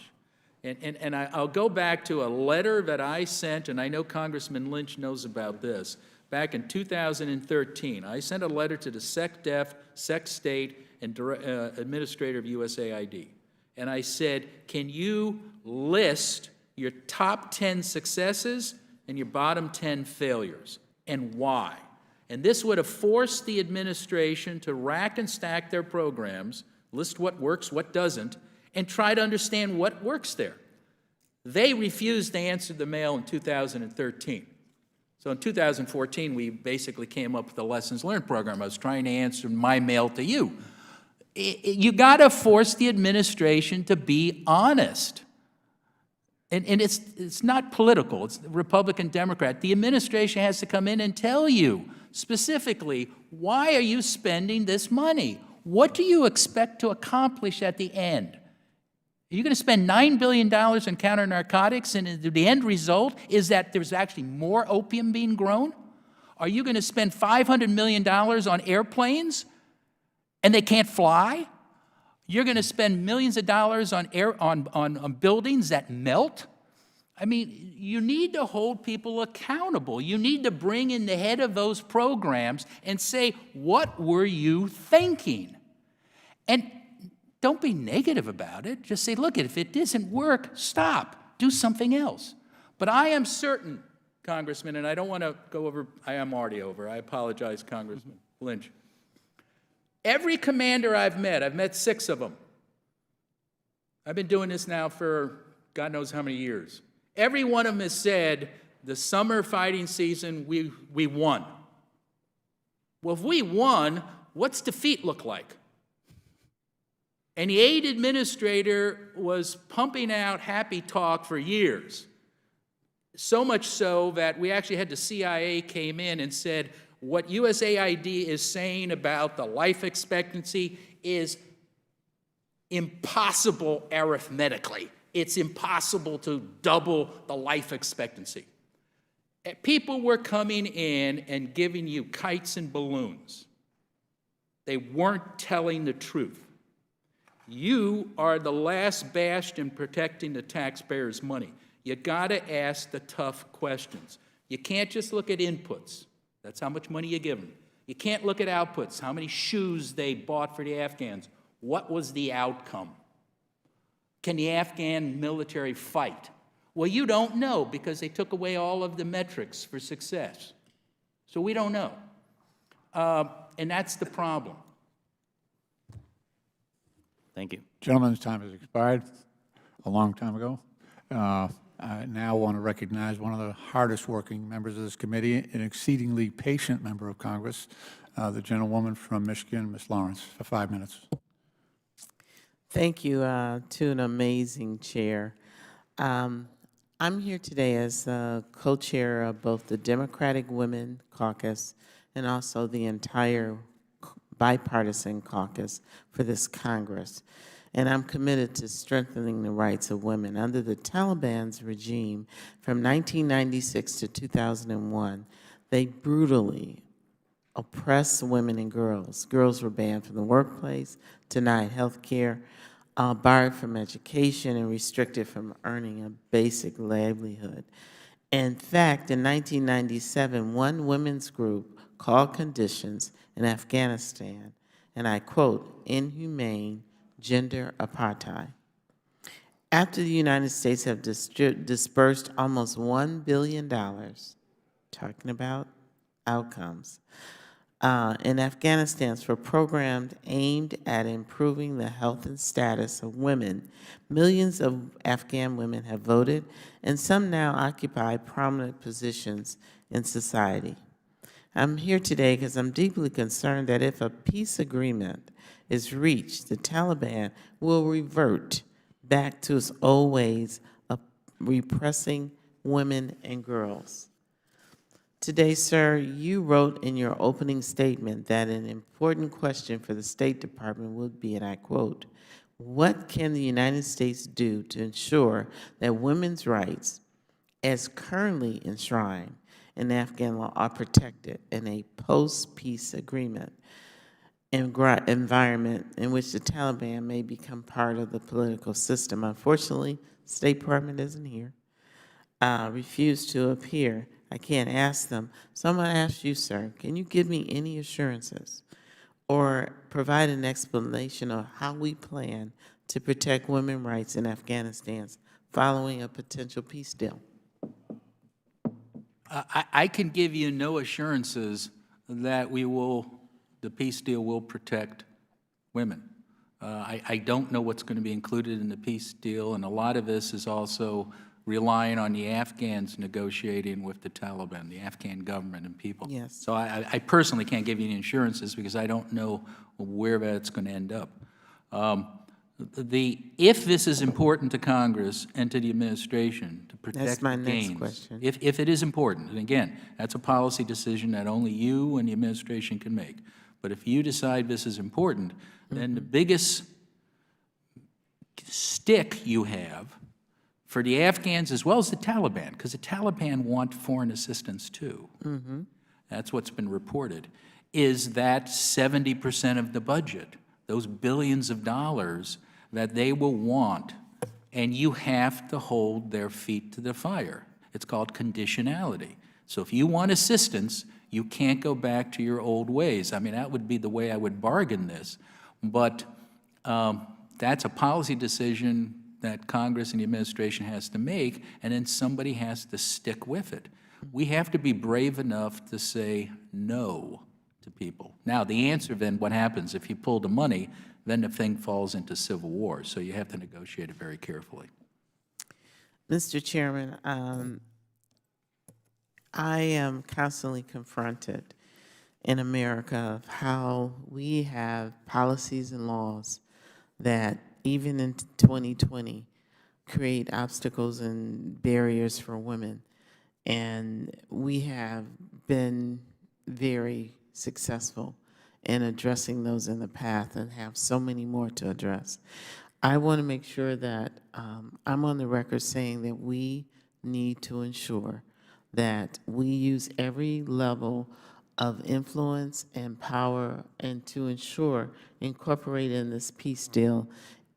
And I'll go back to a letter that I sent, and I know Congressman Lynch knows about this. Back in 2013, I sent a letter to the SecDef, SecState, and Administrator of USAID. And I said, can you list your top 10 successes and your bottom 10 failures, and why? And this would have forced the administration to rack and stack their programs, list what works, what doesn't, and try to understand what works there. They refused to answer the mail in 2013. So in 2014, we basically came up with the Lessons Learned program. I was trying to answer my mail to you. You got to force the administration to be honest. And it's not political. It's Republican, Democrat. The administration has to come in and tell you specifically, why are you spending this money? What do you expect to accomplish at the end? Are you going to spend $9 billion in counter-narcotics, and the end result is that there's actually more opium being grown? Are you going to spend $500 million on airplanes, and they can't fly? You're going to spend millions of dollars on buildings that melt? I mean, you need to hold people accountable. You need to bring in the head of those programs and say, what were you thinking? And don't be negative about it. Just say, look, if it doesn't work, stop. Do something else. But I am certain, Congressman, and I don't want to go over, I am already over. I apologize, Congressman Lynch. Every commander I've met 6 of them. I've been doing this now for God knows how many years. Every one of them has said, the summer fighting season, we won. Well, if we won, what's defeat look like? And the aide administrator was pumping out happy talk for years. So much so that we actually had the CIA came in and said, what USAID is saying about the life expectancy is impossible arithmetically. It's impossible to double the life expectancy. People were coming in and giving you kites and balloons. They weren't telling the truth. You are the last bastion protecting the taxpayers' money. You gotta ask the tough questions. You can't just look at inputs. That's how much money you give them. You can't look at outputs, how many shoes they bought for the Afghans. What was the outcome? Can the Afghan military fight? Well, you don't know because they took away all of the metrics for success. So we don't know. And that's the problem. Thank you. Gentleman's time has expired a long time ago. I now want to recognize one of the hardest-working members of this committee, an exceedingly patient member of Congress, the gentlewoman from Michigan, Ms. Lawrence, for 5 minutes. Thank you to an amazing chair. I'm here today as co-chair of both the Democratic Women Caucus and also the entire bipartisan caucus for this Congress. And I'm committed to strengthening the rights of women. Under the Taliban's regime from 1996 to 2001, they brutally oppressed women and girls. Girls were banned from the workplace, denied health care, barred from education, and restricted from earning a basic livelihood. In fact, in 1997, one women's group called conditions in Afghanistan, and I quote, inhumane gender apartheid. After the United States have dispersed almost $1 billion, talking about outcomes, in Afghanistan for programs aimed at improving the health and status of women, millions of Afghan women have voted, and some now occupy prominent positions in society. I'm here today because I'm deeply concerned that if a peace agreement is reached, the Taliban will revert back to its old ways of repressing women and girls. Today, sir, you wrote in your opening statement that an important question for the State Department would be, and I quote, what can the United States do to ensure that women's rights, as currently enshrined in Afghan law, are protected in a post-peace agreement environment in which the Taliban may become part of the political system? Unfortunately, the State Department isn't here, refused to appear. I can't ask them. So I'm going to ask you, sir, can you give me any assurances or provide an explanation of how we plan to protect women's rights in Afghanistan following a potential peace deal? I can give you no assurances that the peace deal will protect women. I don't know what's going to be included in the peace deal, and a lot of this is also relying on the Afghans negotiating with the Taliban, the Afghan government and people. Yes. So I personally can't give you any assurances because I don't know where that's going to end up. If this is important to Congress and to the administration to protect That's my the next gains, question. if it is important, and again, that's a policy decision that only you and the administration can make. But if you decide this is important, then the biggest stick you have for the Afghans as well as the Taliban, because the Taliban want foreign assistance too. That's what's been reported, is that 70% of the budget, those billions of dollars that they will want, and you have to hold their feet to the fire. It's called conditionality. So if you want assistance, you can't go back to your old ways. I mean, that would be the way I would bargain this. But that's a policy decision that Congress and the administration has to make, and then somebody has to stick with it. We have to be brave enough to say no to people. Now, the answer then, what happens if you pull the money, then the thing falls into civil war, so you have to negotiate it very carefully. Mr. Chairman, I am constantly confronted in America of how we have policies and laws that even in 2020 create obstacles and barriers for women. And we have been very successful in addressing those in the past and have so many more to address. I want to make sure that I'm on the record saying that we need to ensure that we use every level of influence and power, and to ensure incorporated in this peace deal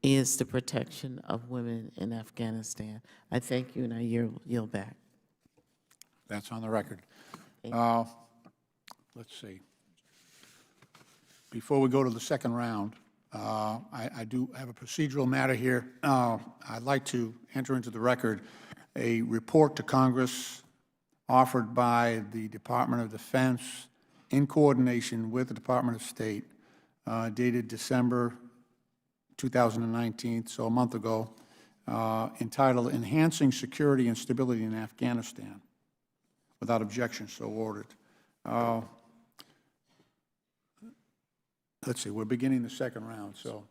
is the protection of women in Afghanistan. I thank you, and I yield back. That's on the record. Let's see. Before we go to the second round, I do have a procedural matter here. I'd like to enter into the record a report to Congress offered by the Department of Defense in coordination with the Department of State, dated December 2019, so a month ago, entitled Enhancing Security and Stability in Afghanistan. Without objection, so ordered. Let's see, we're beginning the second round, so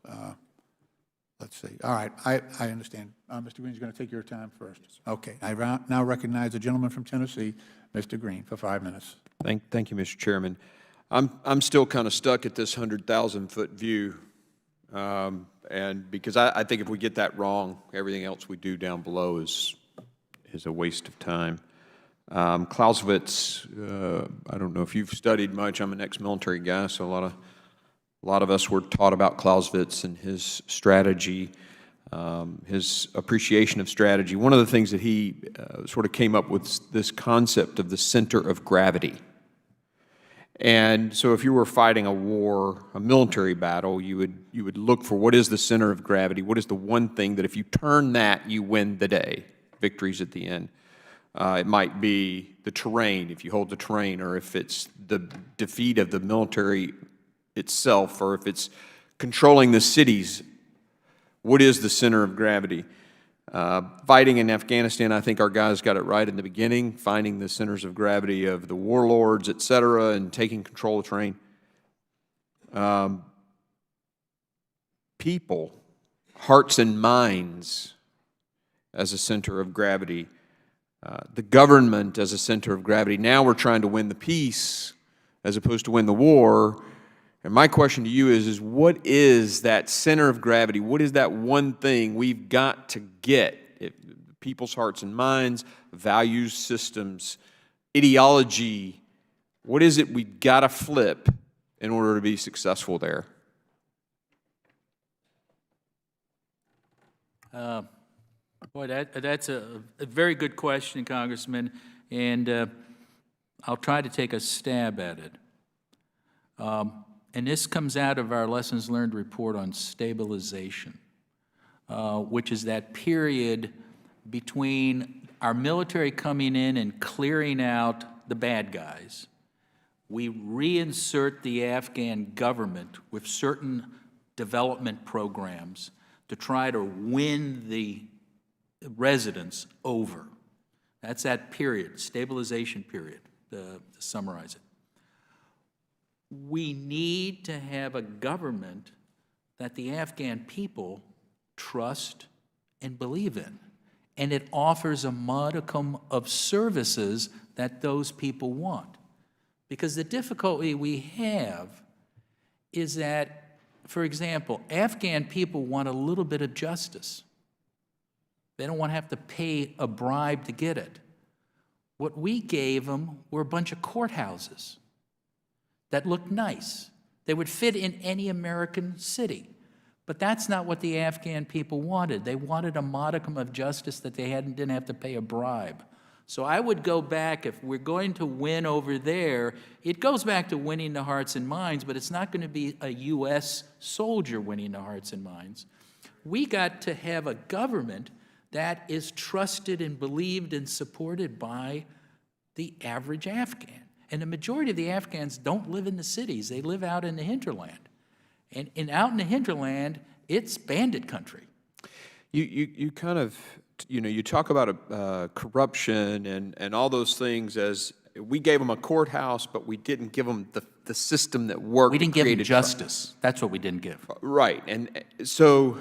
let's see. All right, I understand. Mr. Green's going to take your time first. Okay, I now recognize the gentleman from Tennessee, Mr. Green, for 5 minutes. Thank you, Mr. Chairman. I'm still kind of stuck at this 100,000-foot view, and because I think if we get that wrong, everything else we do down below is a waste of time. Clausewitz, I don't know if you've studied much. I'm an ex-military guy, so a lot of us were taught about Clausewitz and his strategy, his appreciation of strategy. One of the things that he sort of came up with this concept of the center of gravity. And so if you were fighting a war, a military battle, you would look for what is the center of gravity, what is the one thing that if you turn that, you win the day, victory's at the end. It might be the terrain, if you hold the terrain, or if it's the defeat of the military itself, or if it's controlling the cities. What is the center of gravity? Fighting in Afghanistan, I think our guys got it right in the beginning, finding the centers of gravity of the warlords, et cetera, and taking control of the terrain. People, hearts and minds as a center of gravity. The government as a center of gravity. Now we're trying to win the peace as opposed to win the war. And my question to you is what is that center of gravity? What is that one thing we've got to get? People's hearts and minds, values, systems, ideology. What is it we've got to flip in order to be successful there? Boy, that's a very good question, Congressman, and I'll try to take a stab at it. And this comes out of our Lessons Learned report on stabilization, which is that period between our military coming in and clearing out the bad guys. We reinsert the Afghan government with certain development programs to try to win the residents over. That's that period, stabilization period, to summarize it. We need to have a government that the Afghan people trust and believe in, and it offers a modicum of services that those people want. Because the difficulty we have is that, for example, Afghan people want a little bit of justice. They don't want to have to pay a bribe to get it. What we gave them were a bunch of courthouses that looked nice. They would fit in any American city. But that's not what the Afghan people wanted. They wanted a modicum of justice that they didn't have to pay a bribe. So I would go back, if we're going to win over there, it goes back to winning the hearts and minds, but it's not going to be a U.S. soldier winning the hearts and minds. We got to have a government that is trusted and believed and supported by the average Afghan. And the majority of the Afghans don't live in the cities. They live out in the hinterland. And out in the hinterland, it's bandit country. You kind of you know, you talk about corruption and all those things as we gave them a courthouse, but we didn't give them the system that worked. We didn't give them created justice. That's what we didn't give. Right, and so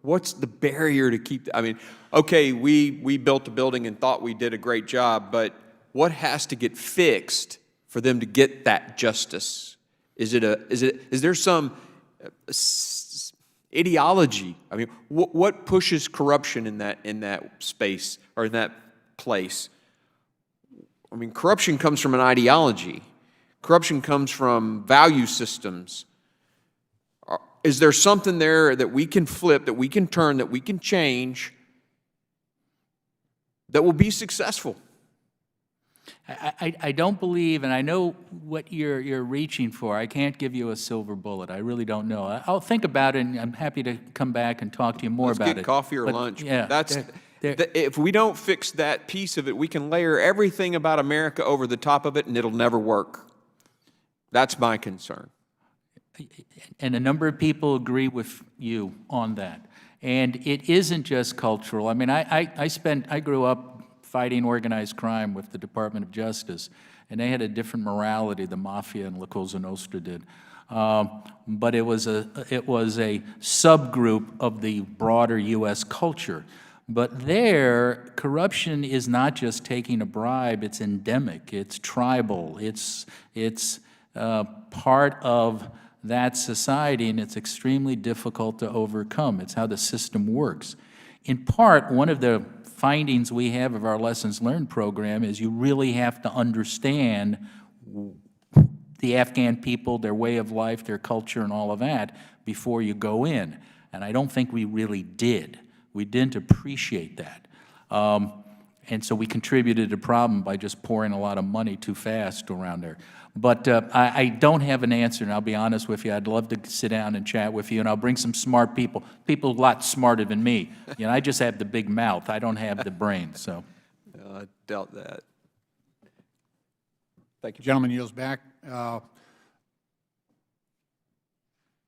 what's the barrier to keep, I mean, okay, we built the building and thought we did a great job, but what has to get fixed for them to get that justice? Is there some ideology? I mean, what pushes corruption in that space or in that place? I mean, corruption comes from an ideology. Corruption comes from value systems. Is there something there that we can flip, that we can turn, that we can change, that will be successful? I don't believe, and I know what you're reaching for. I can't give you a silver bullet. I really don't know. I'll think about it, and I'm happy to come back and talk to you more Let's about it. get coffee or But, lunch. Yeah, If we don't fix that piece of it, we can layer everything about America over the top of it, and it'll never work. That's my concern. and a number of people agree with you on that. And it isn't just cultural. I mean, I grew up fighting organized crime with the Department of Justice, and they had a different morality, the Mafia and La Cosa Nostra did. But it was a subgroup of the broader U.S. culture. But there, corruption is not just taking a bribe, it's endemic, it's tribal, it's part of that society, and it's extremely difficult to overcome. It's how the system works. In part, one of the findings we have of our Lessons Learned program is you really have to understand the Afghan people, their way of life, their culture, and all of that before you go in. And I don't think we really did. We didn't appreciate that. And so we contributed to the problem by just pouring a lot of money too fast around there. But I don't have an answer, and I'll be honest with you. I'd love to sit down and chat with you, and I'll bring some smart people a lot smarter than me. You know, I just have the big mouth. I don't have the brain, so. I doubt that. Thank you. Gentleman yields back.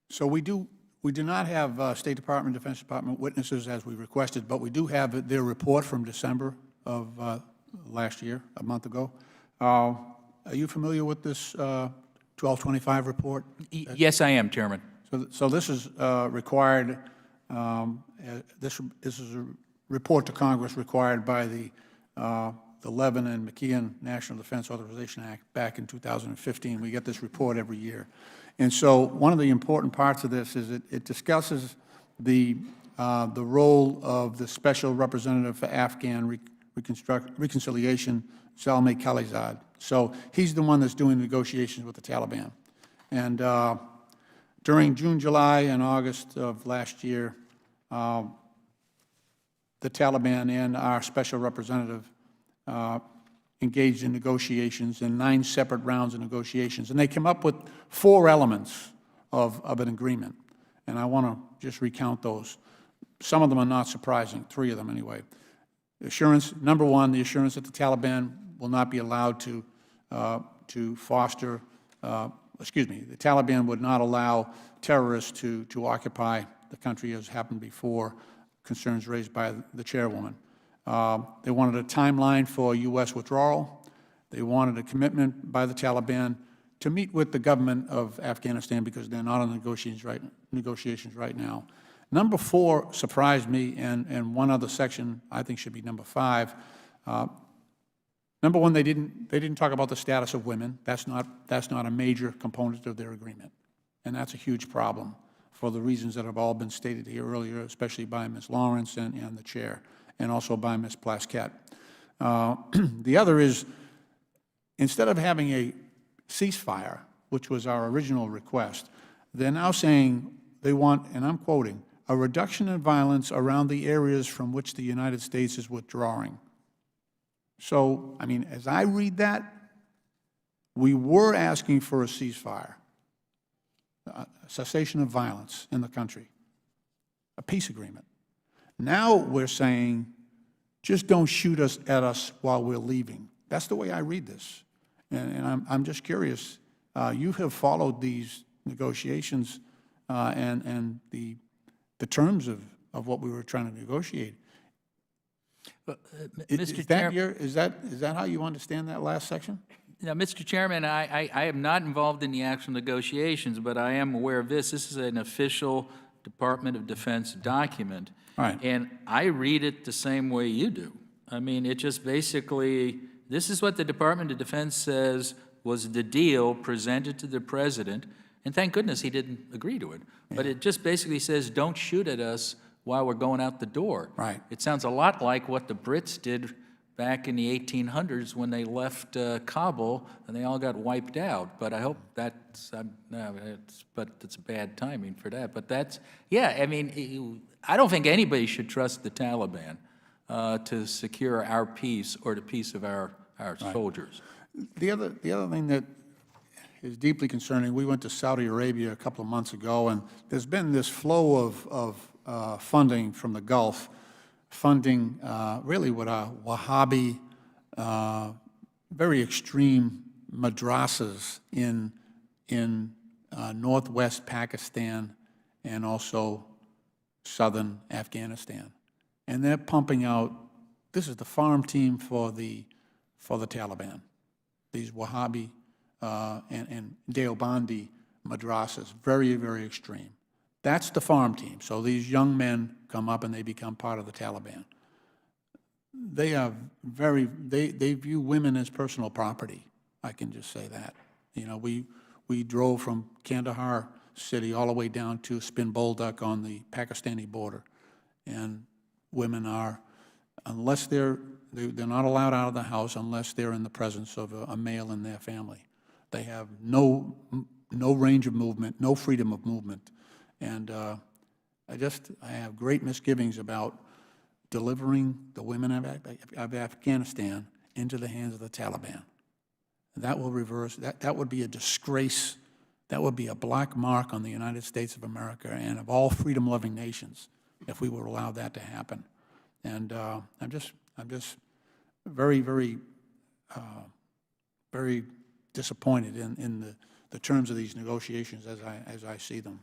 So we do not have State Department, Defense Department witnesses as we requested, but we do have their report from December of last year, a month ago. Are you familiar with this 1225 report? Yes, I am, Chairman. So this is required, this is a report to Congress required by the Levin and McKeon National Defense Authorization Act back in 2015. We get this report every year. And so one of the important parts of this is it discusses the role of the Special Representative for Afghan Reconciliation, Zalmay Khalilzad. So he's the one that's doing negotiations with the Taliban. And during June, July, and August of last year, the Taliban and our special representative engaged in negotiations, in 9 separate rounds of negotiations. And they came up with 4 elements of an agreement. And I want to just recount those. Some of them are not surprising, 3 of them anyway. Assurance, number 1, the assurance that the Taliban will not be allowed to foster, the Taliban would not allow terrorists to occupy the country as happened before, concerns raised by the chairwoman. They wanted a timeline for U.S. withdrawal. They wanted a commitment by the Taliban to meet with the government of Afghanistan because they're not on negotiations right now. Number 4 surprised me, and one other section I think should be number 5. Number 1, they didn't talk about the status of women. That's not a major component of their agreement, and that's a huge problem for the reasons that have all been stated here earlier, especially by Ms. Lawrence and the chair, and also by Ms. Plaskett. The other is, instead of having a ceasefire, which was our original request, they're now saying they want, and I'm quoting, a reduction in violence around the areas from which the United States is withdrawing. So, I mean, as I read that, we were asking for a ceasefire, a cessation of violence in the country, a peace agreement. Now we're saying, just don't shoot at us while we're leaving. That's the way I read this. And I'm just curious. You have followed these negotiations and the terms of what we were trying to negotiate. Mr. Chairman. Is that how you understand that last section? Now, Mr. Chairman, I am not involved in the actual negotiations, but I am aware of this. This is an official Department of Defense document. Right. And I read it the same way you do. I mean, it just basically, this is what the Department of Defense says was the deal presented to the president, and thank goodness he didn't agree to it. But it just basically says, don't shoot at us while we're going out the door. Right. It sounds a lot like what the Brits did back in the 1800s when they left Kabul and they all got wiped out. But I hope that's, but it's bad timing for that. But that's, yeah, I mean, I don't think anybody should trust the Taliban to secure our peace or the peace of our soldiers. The other thing that is deeply concerning, we went to Saudi Arabia a couple of months ago, and there's been this flow of funding from the Gulf, funding really what are Wahhabi, very extreme madrasas in northwest Pakistan and also southern Afghanistan. And they're pumping out, this is the farm team for the Taliban, these Wahhabi and Deobandi madrasas, very, very extreme. That's the farm team. So these young men come up and they become part of the Taliban. They are they view women as personal property. I can just say that. You know, we drove from Kandahar city all the way down to Spin Bolduc on the Pakistani border. And women are, unless they're not allowed out of the house unless they're in the presence of a male in their family. They have no range of movement, no freedom of movement. And I have great misgivings about delivering the women of Afghanistan into the hands of the Taliban. That will reverse, that would be a disgrace. That would be a black mark on the United States of America and of all freedom-loving nations if we would allow that to happen. And I'm just very, very, very disappointed in the terms of these negotiations as I see them.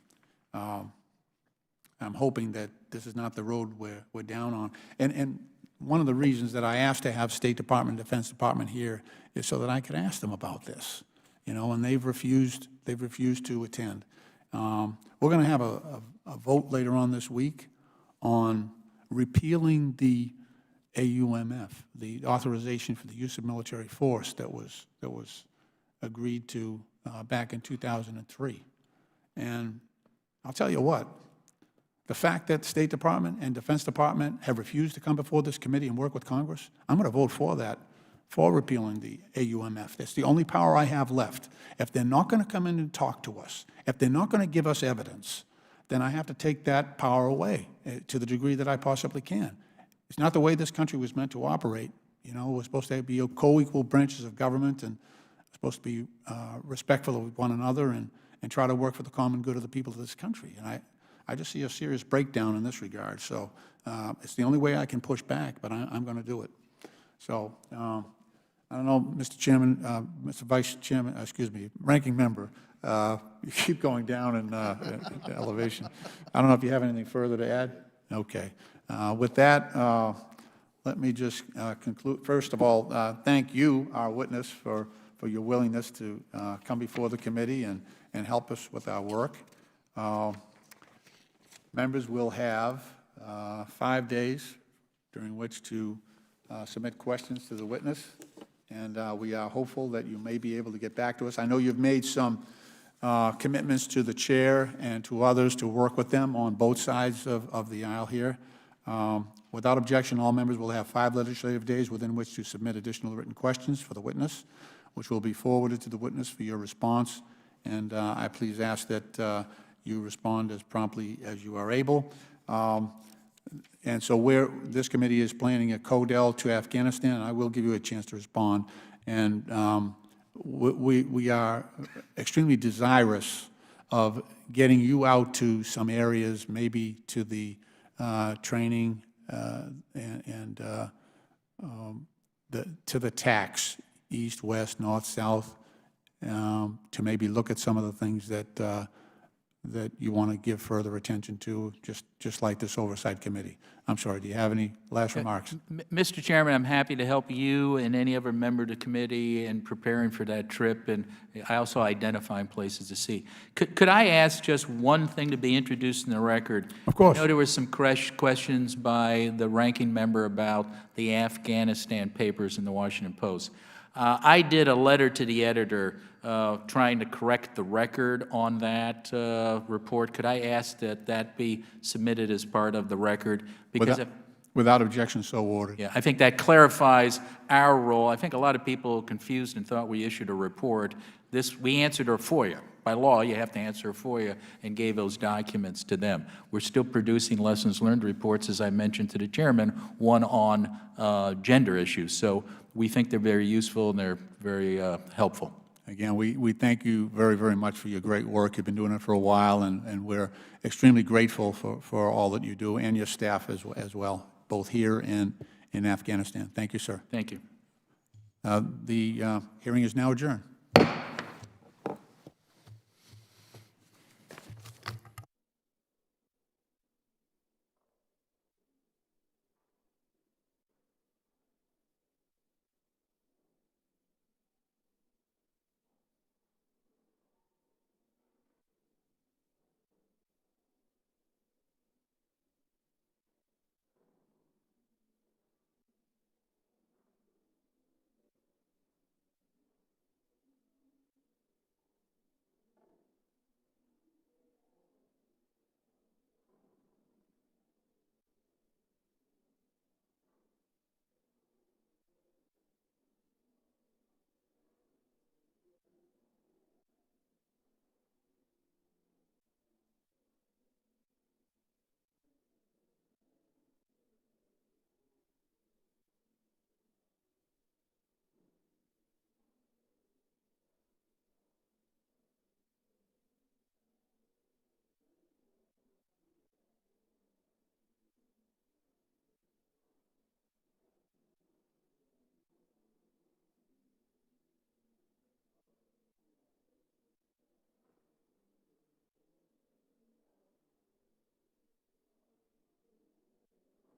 I'm hoping that this is not the road we're down on. And one of the reasons that I asked to have State Department, Defense Department here is so that I could ask them about this, you know, and they've refused to attend. We're going to have a vote later on this week on repealing the AUMF, the authorization for the use of military force that was agreed to back in 2003. And I'll tell you what, the fact that the State Department and Defense Department have refused to come before this committee and work with Congress, I'm going to vote for that, for repealing the AUMF. That's the only power I have left. If they're not going to come in and talk to us, if they're not going to give us evidence, then I have to take that power away to the degree that I possibly can. It's not the way this country was meant to operate. You know, we're supposed to be co-equal branches of government and supposed to be respectful of one another and try to work for the common good of the people of this country. And I just see a serious breakdown in this regard. So it's the only way I can push back, but I'm going to do it. So I don't know, Mr. Chairman, Mr. Vice Chairman, excuse me, Ranking Member, you keep going down in elevation. I don't know if you have anything further to add? Okay. With that, let me just conclude. First of all, thank you, our witness, for your willingness to come before the committee and help us with our work. Members will have 5 days during which to submit questions to the witness, and we are hopeful that you may be able to get back to us. I know you've made some commitments to the chair and to others to work with them on both sides of the aisle here. Without objection, all members will have 5 legislative days within which to submit additional written questions for the witness, which will be forwarded to the witness for your response. And I please ask that you respond as promptly as you are able. And so this committee is planning a CODEL to Afghanistan, and I will give you a chance to respond. And we are extremely desirous of getting you out to some areas, maybe to the training to the tax, east, west, north, south, to maybe look at some of the things that that you want to give further attention to, just like this Oversight Committee. I'm sorry, do you have any last remarks? Mr. Chairman, I'm happy to help you and any other member of the committee in preparing for that trip, and I also identifying places to see. Could I ask just one thing to be introduced in the record? Of course. I know there were some questions by the ranking member about the Afghanistan Papers in the Washington Post. I did a letter to the editor trying to correct the record on that report. Could I ask that that be submitted as part of the record? Because Without objection, so ordered. yeah, I think that clarifies our role. I think a lot of people confused and thought we issued a report. We answered our FOIA. By law, you have to answer a FOIA, and gave those documents to them. We're still producing lessons learned reports, as I mentioned to the chairman, one on gender issues. So we think they're very useful and they're very helpful. Again, we thank you very, very much for your great work. You've been doing it for a while, and we're extremely grateful for all that you do, and your staff as well, both here and in Afghanistan. Thank you, sir. Thank you. The hearing is now adjourned.